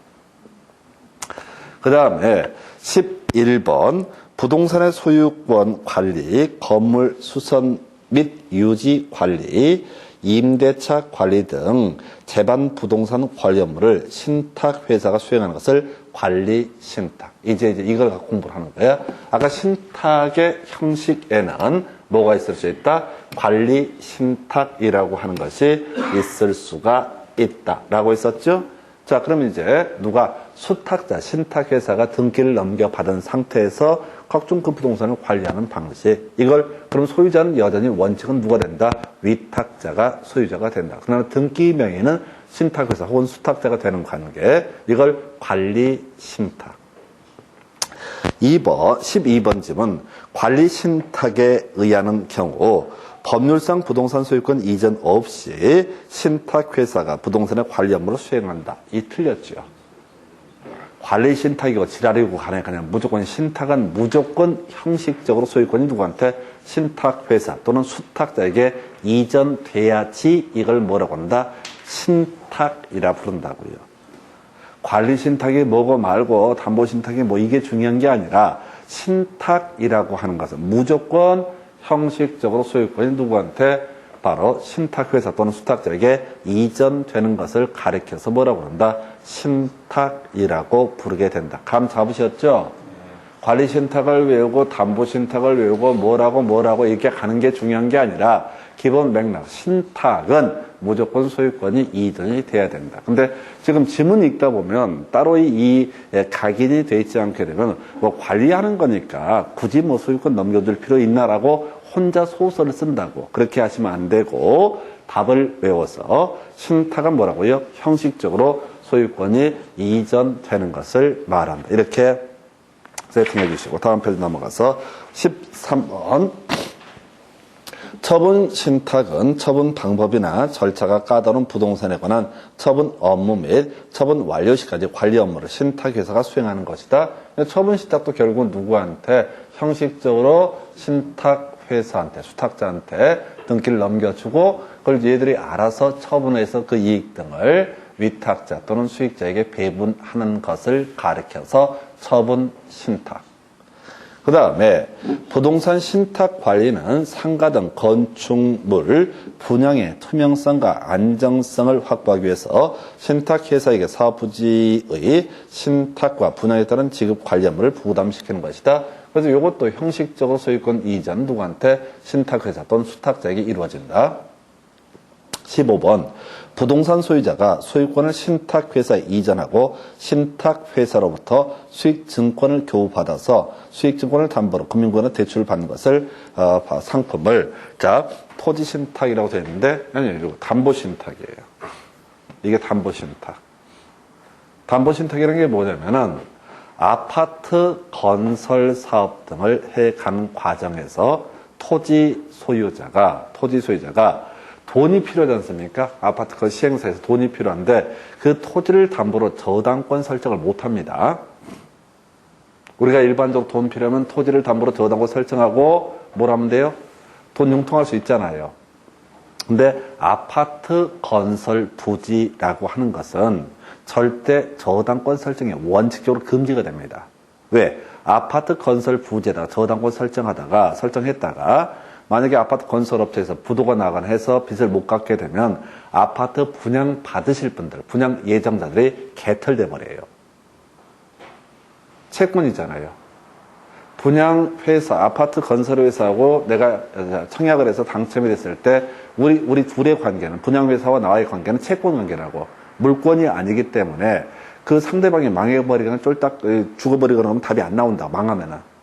Speaker 1: 그 다음에 11번 부동산의 소유권 관리, 건물 수선 및 유지 관리, 임대차 관리 등 재반 부동산 관련물을 신탁회사가 수행하는 것을 관리 신탁. 이제 이걸 갖고 공부를 하는 거예요. 아까 신탁의 형식에는 뭐가 있을 수 있다? 관리 신탁이라고 하는 것이 있을 수가 있다라고 했었죠. 자, 그러면 이제 누가 수탁자, 신탁회사가 등기를 넘겨받은 상태에서 각종 그 부동산을 관리하는 방식. 이걸 그럼 소유자는 여전히 원칙은 누가 된다? 위탁자가 소유자가 된다. 그러나 등기 명의는 신탁회사 혹은 수탁자가 되는 관계. 이걸 관리 신탁. 12번 질문. 관리 신탁에 의하는 경우 법률상 부동산 소유권 이전 없이 신탁회사가 부동산의 관리 업무를 수행한다. 이 틀렸죠. 관리 신탁이고 지랄이고 간에 그냥 무조건 신탁은 무조건 형식적으로 소유권이 누구한테? 신탁회사 또는 수탁자에게 이전돼야지 이걸 뭐라고 한다? 신탁이라 부른다고요. 관리 신탁이 뭐고 말고 담보 신탁이 뭐 이게 중요한 게 아니라 신탁이라고 하는 것은 무조건 형식적으로 소유권이 누구한테? 바로 신탁회사 또는 수탁자에게 이전되는 것을 가리켜서 뭐라고 그런다? 신탁이라고 부르게 된다. 감 잡으셨죠? 관리 신탁을 외우고 담보 신탁을 외우고 뭐라고 이렇게 가는 게 중요한 게 아니라 기본 맥락. 신탁은 무조건 소유권이 이전이 돼야 된다. 근데 지금 지문 읽다 보면 따로 이 각인이 돼 있지 않게 되면 뭐 관리하는 거니까 굳이 뭐 소유권 넘겨줄 필요 있나라고 혼자 소설을 쓴다고 그렇게 하시면 안 되고 답을 외워서 신탁은 뭐라고요? 형식적으로 소유권이 이전되는 것을 말한다. 이렇게 세팅해 주시고 다음 페이지 넘어가서 13번 처분 신탁은 처분 방법이나 절차가 까다로운 부동산에 관한 처분 업무 및 처분 완료 시까지 관리 업무를 신탁회사가 수행하는 것이다. 처분 신탁도 결국은 누구한테? 형식적으로 신탁회사한테, 수탁자한테 등기를 넘겨주고 그걸 얘들이 알아서 처분해서 그 이익 등을 위탁자 또는 수익자에게 배분하는 것을 가리켜서 처분 신탁. 그 다음에 부동산 신탁 관리는 상가 등 건축물 분양의 투명성과 안정성을 확보하기 위해서 신탁회사에게 사업부지의 신탁과 분양에 따른 지급 관리 업무를 부담시키는 것이다. 그래서 이것도 형식적으로 소유권 이전 누구한테? 신탁회사 또는 수탁자에게 이루어진다. 15번 부동산 소유자가 소유권을 신탁회사에 이전하고 신탁회사로부터 수익증권을 교부받아서 수익증권을 담보로 금융권의 대출을 받는 것을 상품을 토지신탁이라고 되어 있는데 아니요, 담보신탁이에요. 이게 담보신탁. 담보신탁이라는 게 뭐냐면은 아파트 건설 사업 등을 해가는 과정에서 토지 소유자가 돈이 필요하지 않습니까? 아파트 그 시행사에서 돈이 필요한데 그 토지를 담보로 저당권 설정을 못합니다. 우리가 일반적으로 돈 필요하면 토지를 담보로 저당권 설정하고 뭘 하면 돼요? 돈 융통할 수 있잖아요. 근데 아파트 건설 부지라고 하는 것은 절대 저당권 설정이 원칙적으로 금지가 됩니다. 왜? 아파트 건설 부지에다가 저당권 설정했다가 만약에 아파트 건설업체에서 부도가 나거나 해서 빚을 못 갚게 되면 아파트 분양 받으실 분들, 분양 예정자들이 개털돼 버려요. 채권이잖아요. 분양회사, 아파트 건설회사하고 내가 청약을 해서 당첨이 됐을 때 우리 둘의 관계는, 분양회사와 나와의 관계는 채권 관계라고 물권이 아니기 때문에 그 상대방이 망해버리거나 쫄딱 죽어버리거나 하면 답이 안 나온다. 망하면은.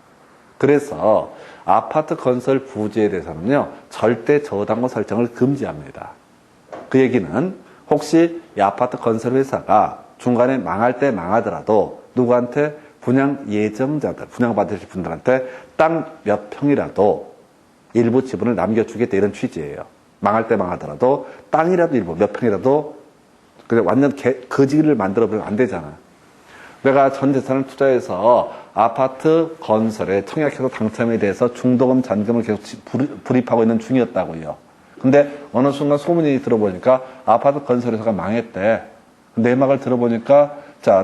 Speaker 1: 그래서 아파트 건설 부지에 대해서는요, 절대 저당권 설정을 금지합니다. 그 얘기는 혹시 이 아파트 건설 회사가 중간에 망할 때 망하더라도 누구한테? 분양 예정자들, 분양받으실 분들한테 땅 몇 평이라도 일부 지분을 남겨주겠다 이런 취지예요. 망할 때 망하더라도 땅이라도 일부 몇 평이라도 그냥 완전 거지를 만들어버리면 안 되잖아. 내가 전 재산을 투자해서 아파트 건설에 청약해서 당첨이 돼서 중도금, 잔금을 계속 불입하고 있는 중이었다고요. 근데 어느 순간 소문이 들어보니까 아파트 건설회사가 망했대. 내막을 들어보니까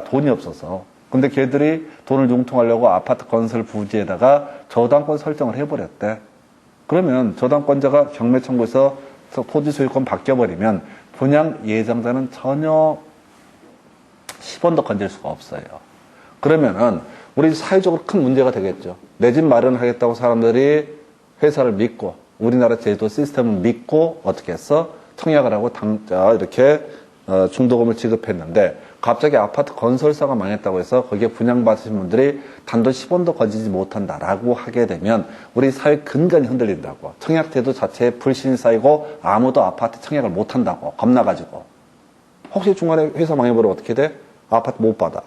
Speaker 1: 돈이 없어서. 근데 걔들이 돈을 융통하려고 아파트 건설 부지에다가 저당권 설정을 해버렸대. 그러면 저당권자가 경매 청구해서 토지 소유권 바뀌어버리면 분양 예정자는 전혀 10원도 건질 수가 없어요. 그러면은 우리 사회적으로 큰 문제가 되겠죠. 내 집 마련하겠다고 사람들이 회사를 믿고 우리나라 제도 시스템을 믿고 어떻게 했어? 청약을 하고 이렇게 중도금을 지급했는데 갑자기 아파트 건설사가 망했다고 해서 거기에 분양받으신 분들이 단돈 10원도 건지지 못한다라고 하게 되면 우리 사회 근간이 흔들린다고. 청약제도 자체에 불신이 쌓이고 아무도 아파트 청약을 못한다고. 겁나가지고. 혹시 중간에 회사 망해버리면 어떻게 돼? 아파트 못 받아.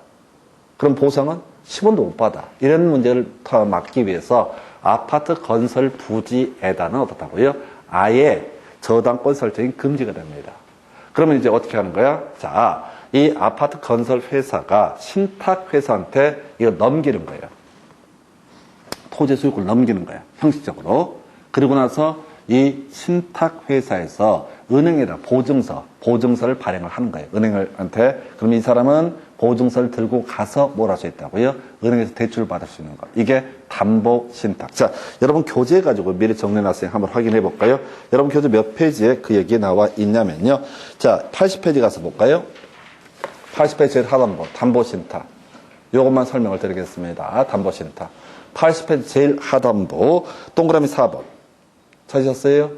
Speaker 1: 그럼 보상은 10원도 못 받아. 이런 문제를 더 막기 위해서 아파트 건설 부지에다는 어떻다고요? 아예 저당권 설정이 금지가 됩니다. 그러면 이제 어떻게 하는 거야? 이 아파트 건설 회사가 신탁 회사한테 이거 넘기는 거예요. 토지 소유권을 넘기는 거야. 형식적으로. 그리고 나서 이 신탁 회사에서 은행에다 보증서를 발행을 하는 거예요. 은행한테. 그럼 이 사람은 보증서를 들고 가서 뭘 할 수 있다고요? 은행에서 대출을 받을 수 있는 거. 이게 담보 신탁. 여러분 교재 가지고 미리 정리해놨으니 한번 확인해 볼까요? 여러분 교재 몇 페이지에 그 얘기 나와 있냐면요. 80페이지 가서 볼까요? 80페이지 하단부, 담보 신탁. 요것만 설명을 드리겠습니다. 담보 신탁. 80페이지 제일 하단부, 동그라미 4번. 찾으셨어요?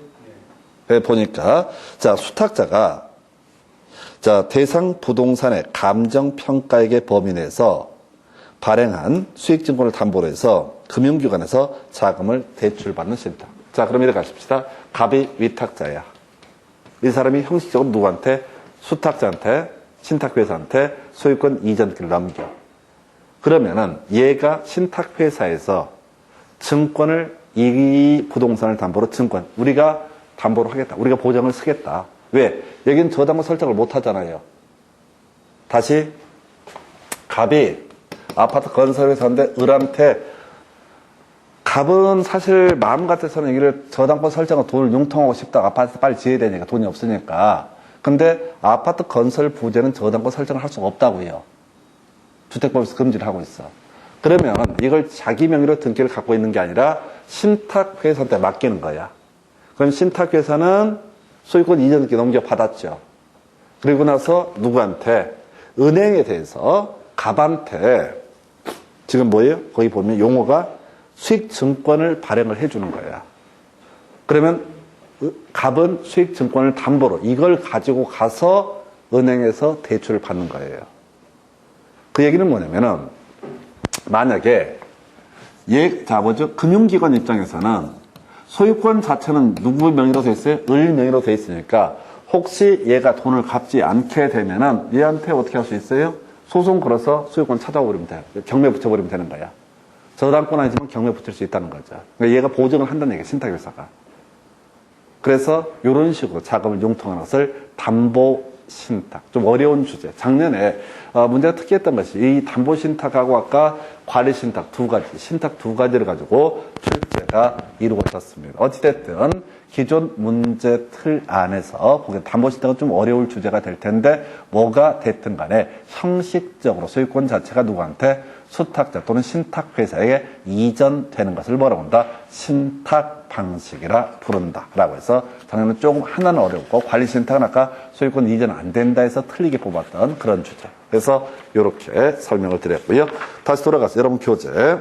Speaker 1: 네. 보니까, 수탁자가, 대상 부동산의 감정평가액의 범위 내에서 발행한 수익증권을 담보로 해서 금융기관에서 자금을 대출받는 신탁. 그럼 이렇게 가십시다. 갑이 위탁자야. 이 사람이 형식적으로 누구한테? 수탁자한테, 신탁회사한테 소유권 이전기를 넘겨. 그러면은 얘가 신탁회사에서 증권을 이 부동산을 담보로 증권, 우리가 담보로 하겠다. 우리가 보장을 쓰겠다. 왜? 여기는 저당권 설정을 못 하잖아요. 다시, 갑이 아파트 건설회사 하는데 을한테, 갑은 사실 마음 같아서는 여기를 저당권 설정을 돈을 융통하고 싶다. 아파트 빨리 지어야 되니까 돈이 없으니까. 근데 아파트 건설 부재는 저당권 설정을 할 수가 없다고요. 주택법에서 금지를 하고 있어. 그러면 이걸 자기 명의로 등기를 갖고 있는 게 아니라 신탁회사한테 맡기는 거야. 그럼 신탁회사는 소유권 이전 등기 넘겨받았죠. 그리고 나서 누구한테? 은행에 대해서 갑한테 지금 뭐예요? 거기 보면 용어가 수익증권을 발행을 해주는 거야. 그러면 갑은 수익증권을 담보로 이걸 가지고 가서 은행에서 대출을 받는 거예요. 그 얘기는 뭐냐면은 만약에 자 뭐죠? 금융기관 입장에서는 소유권 자체는 누구 명의로 돼 있어요? 을 명의로 돼 있으니까 혹시 얘가 돈을 갚지 않게 되면은 얘한테 어떻게 할 수 있어요? 소송 걸어서 소유권 찾아버리면 돼. 경매 붙여버리면 되는 거야. 저당권 아니지만 경매 붙일 수 있다는 거죠. 그러니까 얘가 보증을 한다는 얘기예요. 신탁회사가. 그래서 이런 식으로 자금을 융통하는 것을 담보신탁. 좀 어려운 주제. 작년에 문제가 특이했던 것이 이 담보신탁하고 아까 관리신탁 두 가지, 신탁 두 가지를 가지고 출제가 이루어졌습니다. 어찌됐든 기존 문제 틀 안에서 보기엔 담보신탁은 좀 어려울 주제가 될 텐데 뭐가 됐든 간에 형식적으로 소유권 자체가 누구한테 수탁자 또는 신탁회사에게 이전되는 것을 뭐라고 한다? 신탁 방식이라 부른다. 라고 해서 작년에 조금 하나는 어렵고 관리신탁은 아까 소유권 이전 안 된다 해서 틀리게 뽑았던 그런 주제. 그래서 이렇게 설명을 드렸고요. 다시 돌아가서 여러분 교재.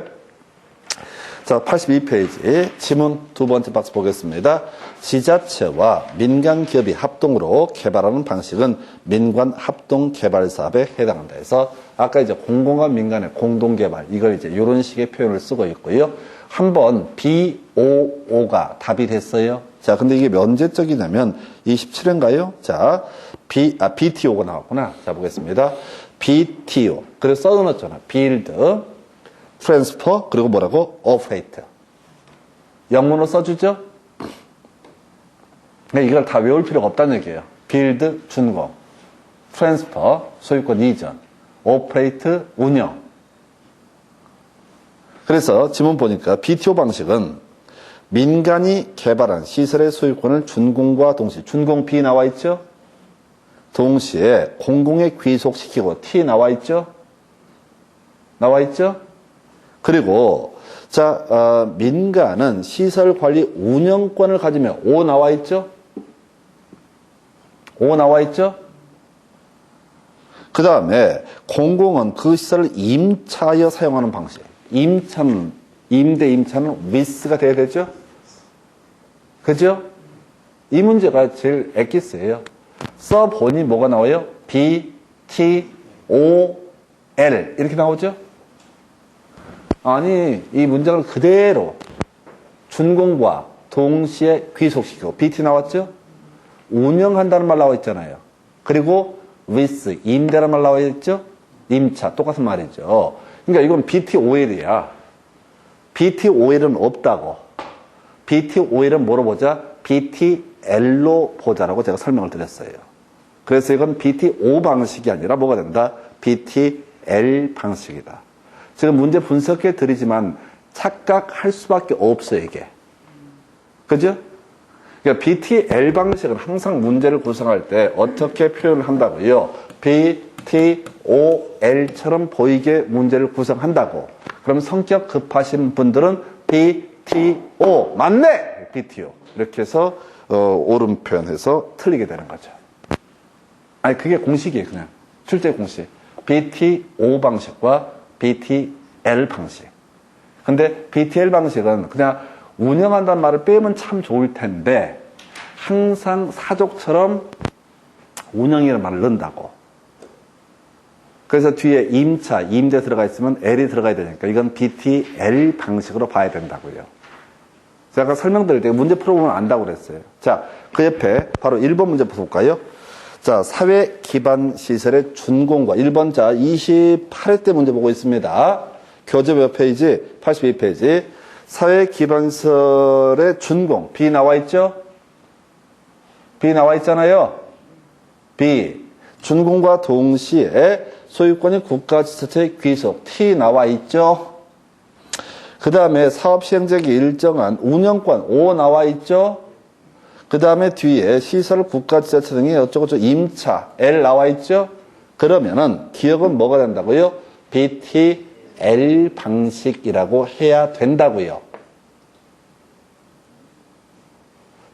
Speaker 1: 자, 82페이지 지문 두 번째 박스 보겠습니다. 지자체와 민간기업이 합동으로 개발하는 방식은 민관합동개발사업에 해당한다 해서 아까 이제 공공과 민간의 공동개발 이걸 이제 이런 식의 표현을 쓰고 있고요. 한번 BOO가 답이 됐어요. 자, 근데 이게 면제적이냐면 27회인가요? 자, BTO가 나왔구나. 자, 보겠습니다. BTO. 그래서 써놓았잖아. Build, Transfer, 그리고 뭐라고? Operate. 영문으로 써주죠? 이걸 다 외울 필요가 없다는 얘기예요. Build, 준공. Transfer, 소유권 이전. Operate, 운영. 그래서 지문 보니까 BTO 방식은 민간이 개발한 시설의 소유권을 준공과 동시에 준공 B 나와 있죠? 동시에 공공에 귀속시키고 T 나와 있죠? 나와 있죠? 그리고 자 민간은 시설 관리 운영권을 가지며 O 나와 있죠? O 나와 있죠? 그 다음에 공공은 그 시설을 임차하여 사용하는 방식. 임대 임차는 with가 돼야 되죠? 그죠? 이 문제가 제일 엑기스예요. 써보니 뭐가 나와요? B, T, O, L 이렇게 나오죠? 아니 이 문장을 그대로 준공과 동시에 귀속시키고 BT 나왔죠? 운영한다는 말 나와 있잖아요. 그리고 with, 임대라는 말 나와 있죠? 임차, 똑같은 말이죠. 그러니까 이건 BTOL이야. BTOL은 없다고. BTOL은 뭐로 보자? BTL로 보자라고 제가 설명을 드렸어요. 그래서 이건 BTO 방식이 아니라 뭐가 된다? BTL 방식이다. 지금 문제 분석해 드리지만 착각할 수밖에 없어요, 이게. 그죠? 그러니까 BTL 방식은 항상 문제를 구성할 때 어떻게 표현을 한다고요? BTOL처럼 보이게 문제를 구성한다고. 그럼 성격 급하신 분들은 BTO 맞네! BTO 이렇게 해서 옳은 표현해서 틀리게 되는 거죠. 아니 그게 공식이에요. 그냥 출제 공식. BTO 방식과 BTL 방식. 근데 BTL 방식은 그냥 운영한다는 말을 빼면 참 좋을 텐데 항상 사족처럼 운영이라는 말을 넣는다고. 그래서 뒤에 임차, 임대 들어가 있으면 L이 들어가야 되니까 이건 BTL 방식으로 봐야 된다고요. 제가 아까 설명드릴 때 문제 풀어보면 안다고 그랬어요. 자, 그 옆에 바로 1번 문제 볼까요? 자, 사회 기반 시설의 준공과 1번 자 28회 때 문제 보고 있습니다. 교재 몇 페이지? 82페이지. 사회기반시설의 준공, B 나와 있죠? B 나와 있잖아요. B. 준공과 동시에 소유권이 국가지자체에 귀속, T 나와 있죠? 그 다음에 사업시행자에게 일정한 운영권, O 나와 있죠? 그 다음에 뒤에 시설 국가지자체 등이 어쩌고저쩌고 임차, L 나와 있죠? 그러면은 기억은 뭐가 된다고요? BTL 방식이라고 해야 된다고요.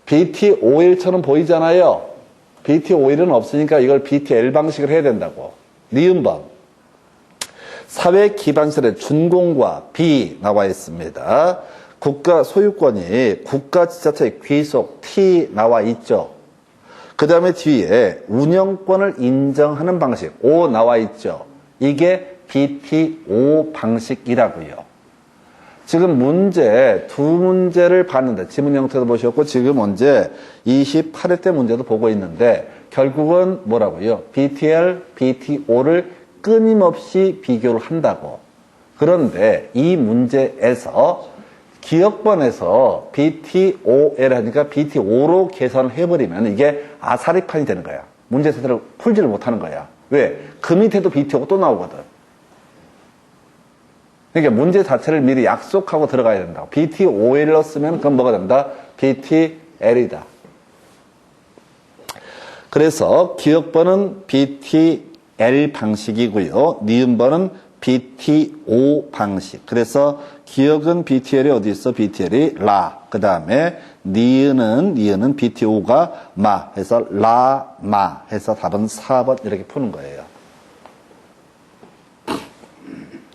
Speaker 1: BT51처럼 보이잖아요. BT51은 없으니까 이걸 BTL 방식을 해야 된다고. 니은번. 사회기반시설의 준공과 B 나와 있습니다. 국가 소유권이 국가지자체의 귀속 T 나와 있죠. 그 다음에 뒤에 운영권을 인정하는 방식 O 나와 있죠. 이게 BT5 방식이라고요. 지금 문제 두 문제를 봤는데 지문 형태도 보셨고 지금 문제 28회 때 문제도 보고 있는데 결국은 뭐라고요? BTL, BT5를 끊임없이 비교를 한다고. 그런데 이 문제에서 기억번에서 BT5L 하니까 BT5로 계산을 해버리면 이게 아사리판이 되는 거야. 문제 자체를 풀지를 못하는 거야. 왜? 그 밑에도 BT5가 또 나오거든. 그러니까 문제 자체를 미리 약속하고 들어가야 된다고. BT5L로 쓰면 그건 뭐가 된다? BTL이다. 그래서 기억번은 BTL 방식이고요. 니은번은 BT5 방식. 그래서 기억은 BTL이 어디 있어? BTL이 라. 그 다음에 니은은 BT5가 마 해서 라, 마 해서 답은 4번 이렇게 푸는 거예요.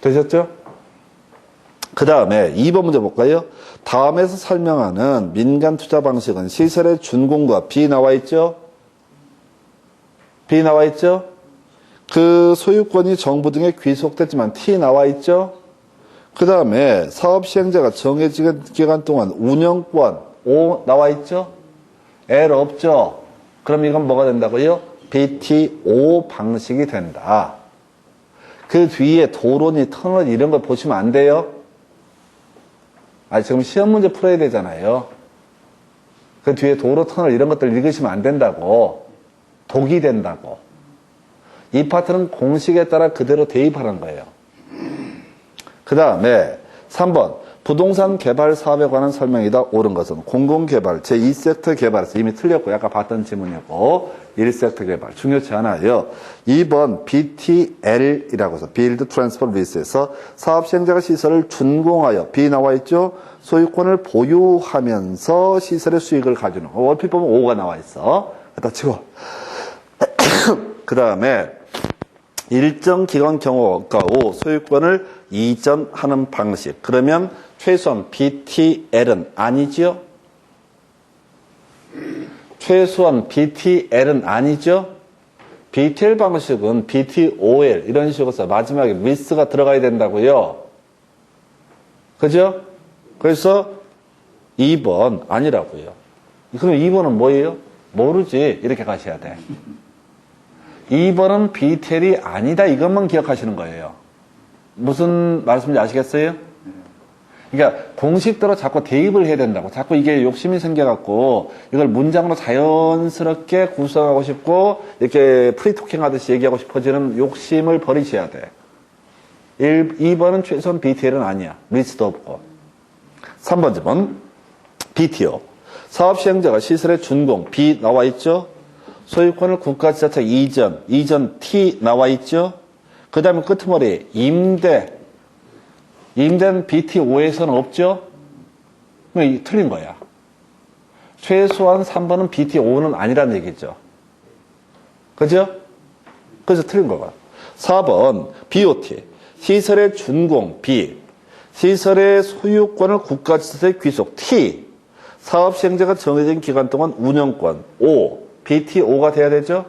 Speaker 1: 되셨죠? 그 다음에 2번 문제 볼까요? 다음에서 설명하는 민간 투자 방식은 시설의 준공과 B 나와 있죠? B 나와 있죠? 그 소유권이 정부 등에 귀속됐지만 T 나와 있죠? 그 다음에 사업 시행자가 정해진 기간 동안 운영권 O 나와 있죠? L 없죠? 그럼 이건 뭐가 된다고요? BT5 방식이 된다. 그 뒤에 도로니 터널 이런 걸 보시면 안 돼요? 지금 시험 문제 풀어야 되잖아요. 그 뒤에 도로 터널 이런 것들 읽으시면 안 된다고. 독이 된다고. 이 파트는 공식에 따라 그대로 대입하는 거예요. 그 다음에 3번 부동산 개발 사업에 관한 설명이다. 옳은 것은 공공개발 제2섹터 개발에서 이미 틀렸고 아까 봤던 지문이었고 1섹터 개발 중요치 않아요. 2번 BTL이라고 해서 Build Transfer Lease에서 사업 시행자가 시설을 준공하여 B 나와 있죠. 소유권을 보유하면서 시설의 수익을 가져오는 거. 얼핏 보면 O가 나와 있어. 갖다 치고 그 다음에 일정 기간 경호가 O 소유권을 이전하는 방식. 그러면 최소한 BTL은 아니죠? 최소한 BTL은 아니죠? BTL 방식은 BT5L 이런 식으로 써. 마지막에 리스가 들어가야 된다고요. 그죠? 그래서 2번 아니라고요. 그럼 2번은 뭐예요? 모르지. 이렇게 가셔야 돼. 2번은 BTL이 아니다. 이것만 기억하시는 거예요. 무슨 말씀인지 아시겠어요? 그러니까 공식대로 자꾸 대입을 해야 된다고. 자꾸 이게 욕심이 생겨갖고 이걸 문장으로 자연스럽게 구성하고 싶고 이렇게 프리토킹 하듯이 얘기하고 싶어지는 욕심을 버리셔야 돼. 2번은 최소한 BTL은 아니야. 리스도 없고. 3번 지문 BTO. 사업 시행자가 시설의 준공 B 나와 있죠? 소유권을 국가지자체 이전 T 나와 있죠? 그 다음에 끄트머리 임대는 BT5에서는 없죠? 틀린 거야. 최소한 3번은 BT5는 아니라는 얘기죠. 그죠? 그래서 틀린 거가. 4번 BOT 시설의 준공 B 시설의 소유권을 국가지자체에 귀속 T 사업 시행자가 정해진 기간 동안 운영권 O BT5가 돼야 되죠?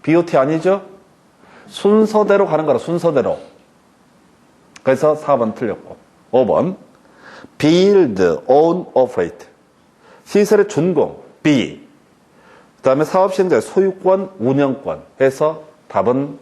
Speaker 1: BOT 아니죠? 순서대로 가는 거라 순서대로. 그래서 4번 틀렸고 5번 Build, Own, Operate 시설의 준공 B 그 다음에 사업시행자의 소유권, 운영권 해서 답은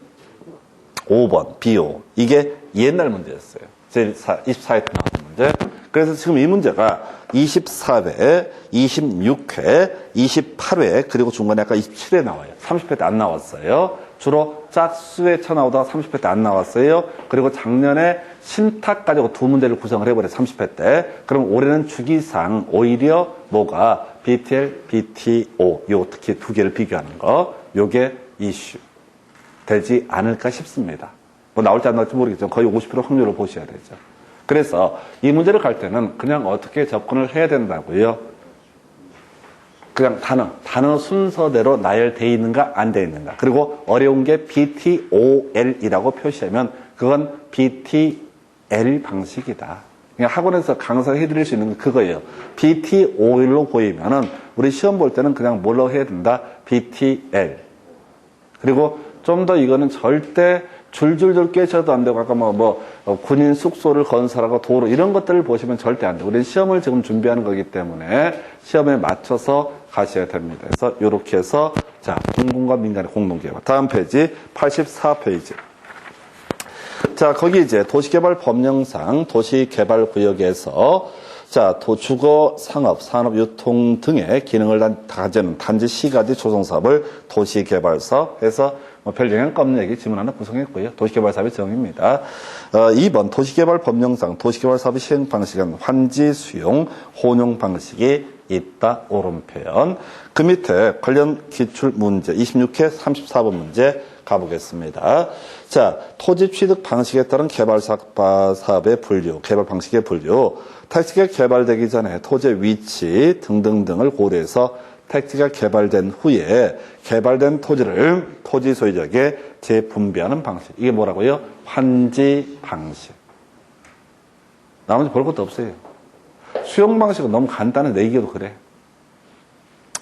Speaker 1: 5번 BO 이게 옛날 문제였어요. 제 24회 때 나왔던 문제. 그래서 지금 이 문제가 24회, 26회, 28회, 그리고 중간에 아까 27회 나와요. 30회 때 안 나왔어요. 주로 짝수에 쳐나오다가 30회 때 안 나왔어요. 그리고 작년에 신탁 가지고 두 문제를 구성을 해버려요. 30회 때. 그럼 올해는 주기상 오히려 뭐가 BTL, BTO, 요 특히 두 개를 비교하는 거, 요게 이슈 되지 않을까 싶습니다. 뭐 나올지 안 나올지 모르겠지만 거의 50% 확률로 보셔야 되죠. 그래서 이 문제를 갈 때는 그냥 어떻게 접근을 해야 된다고요? 그냥 단어 순서대로 나열되어 있는가 안 되어 있는가. 그리고 어려운 게 BTOL이라고 표시하면 그건 BTL 방식이다. 그냥 학원에서 강사해 드릴 수 있는 건 그거예요. BTOL로 보이면은 우리 시험 볼 때는 그냥 뭘로 해야 된다? BTL. 그리고 좀 더 이거는 절대 줄줄줄 깨셔도 안 되고, 아까 군인 숙소를 건설하고 도로, 이런 것들을 보시면 절대 안 돼요. 우리는 시험을 지금 준비하는 거기 때문에 시험에 맞춰서 가셔야 됩니다. 그래서 이렇게 해서, 자, 공공과 민간의 공동개발. 다음 페이지, 84페이지. 자, 거기 이제 도시개발 법령상 도시개발구역에서 자, 주거, 상업, 산업유통 등의 기능을 가지는 단지 시가지 조성사업을 도시개발사업 해서 별 영향 없는 얘기 질문 하나 구성했고요. 도시개발사업의 정의입니다. 2번 도시개발 법령상 도시개발사업의 시행 방식은 환지, 수용, 혼용 방식이 있다. 옳은 표현. 그 밑에 관련 기출 문제 26회 34번 문제 가보겠습니다. 자, 토지 취득 방식에 따른 개발 사업의 분류, 개발 방식의 분류. 택지가 개발되기 전에 토지의 위치 등등등을 고려해서 택지가 개발된 후에 개발된 토지를 토지 소유자에게 재분배하는 방식. 이게 뭐라고요? 환지 방식. 나머지 볼 것도 없어요. 수용 방식은 너무 간단해. 내기도 그래.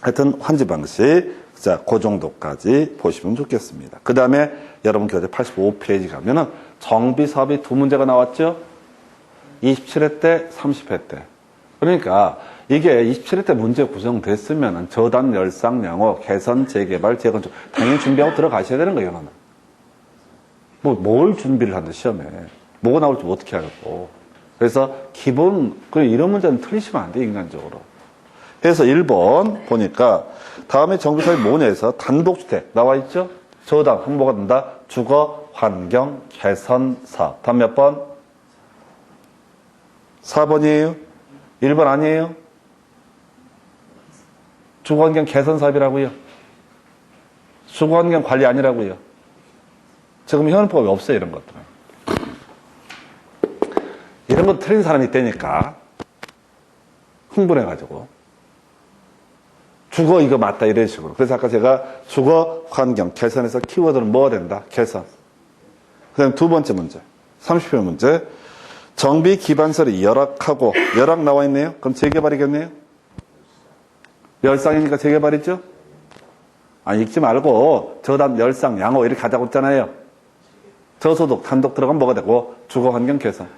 Speaker 1: 하여튼 환지 방식. 자, 그 정도까지 보시면 좋겠습니다. 그 다음에 여러분 교재 85페이지 가면은 정비사업이 두 문제가 나왔죠? 27회 때, 30회 때. 그러니까 이게 27회 때 문제 구성됐으면은 저단, 열상, 양호, 개선, 재개발, 재건축 당연히 준비하고 들어가셔야 되는 거예요, 이거는. 뭘 준비를 하는데, 시험에. 뭐가 나올지 어떻게 하겠고. 그래서 기본, 이런 문제는 틀리시면 안 돼요, 인간적으로. 그래서 1번 보니까 다음에 정비사업이 뭐냐에서 단독주택 나와 있죠? 저당, 홍보가 된다. 주거, 환경, 개선, 사업. 다음 몇 번? 4번이에요? 1번 아니에요? 주거환경 개선 사업이라고요. 주거환경 관리 아니라고요. 지금 현행법에 없어요, 이런 것들은. 이런 거 틀린 사람이 있다니까. 흥분해가지고. 주거 이거 맞다, 이런 식으로. 그래서 아까 제가 주거 환경 개선에서 키워드는 뭐가 된다? 개선. 그 다음에 두 번째 문제. 30회 문제. 정비 기반설이 열악하고, 열악 나와 있네요? 그럼 재개발이겠네요? 열상이니까 재개발이죠? 아니, 읽지 말고, 저단, 열상, 양호, 이렇게 가자고 했잖아요. 저소득, 단독 들어가면 뭐가 되고, 주거 환경 개선.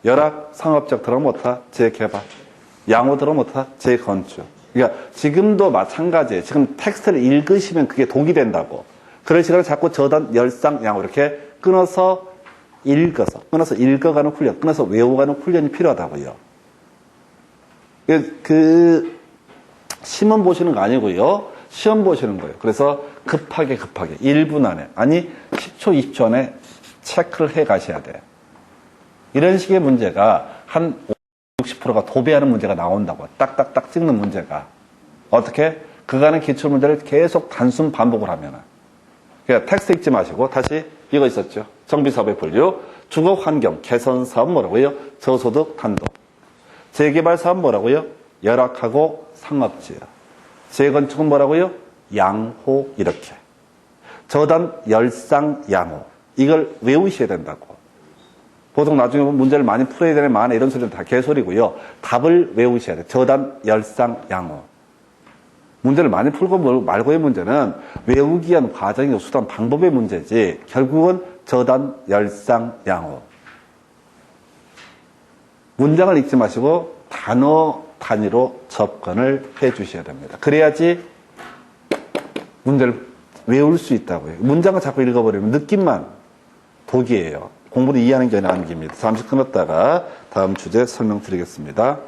Speaker 1: 열악, 상업적 들어가면 뭐다? 재개발. 양호 들어가면 뭐다? 재건축. 그러니까 지금도 마찬가지예요. 지금 텍스트를 읽으시면 그게 독이 된다고. 그럴 시간에 자꾸 저단, 열상, 양호 이렇게 끊어서 읽어가는 훈련, 끊어서 외워가는 훈련이 필요하다고요. 시험 보시는 거 아니고요. 시험 보시는 거예요. 그래서 급하게 1분 안에, 아니 10초, 20초 안에 체크를 해 가셔야 돼요. 이런 식의 문제가 한 60%가 도배하는 문제가 나온다고. 딱딱딱 찍는 문제가. 어떻게? 그간의 기출문제를 계속 단순 반복을 하면은. 그러니까 텍스트 읽지 마시고 다시 이거 있었죠. 정비사업의 분류. 주거환경 개선사업 뭐라고요? 저소득 단독. 재개발사업 뭐라고요? 열악하고 상업지역. 재건축은 뭐라고요? 양호 이렇게. 저단 열상 양호. 이걸 외우셔야 된다고. 보통 나중에 문제를 많이 풀어야 되는 많아 이런 소리는 다 개소리고요. 답을 외우셔야 돼요. 저단 열상 양호. 문제를 많이 풀고 말고의 문제는 외우기 위한 과정이고 수단 방법의 문제지 결국은 저단 열상 양호. 문장을 읽지 마시고 단어 단위로 접근을 해 주셔야 됩니다. 그래야지 문제를 외울 수 있다고요. 문장을 자꾸 읽어버리면 느낌만 독이에요. 공부를 이해하는 게 아니라 암기입니다. 잠시 끊었다가 다음 주제 설명드리겠습니다.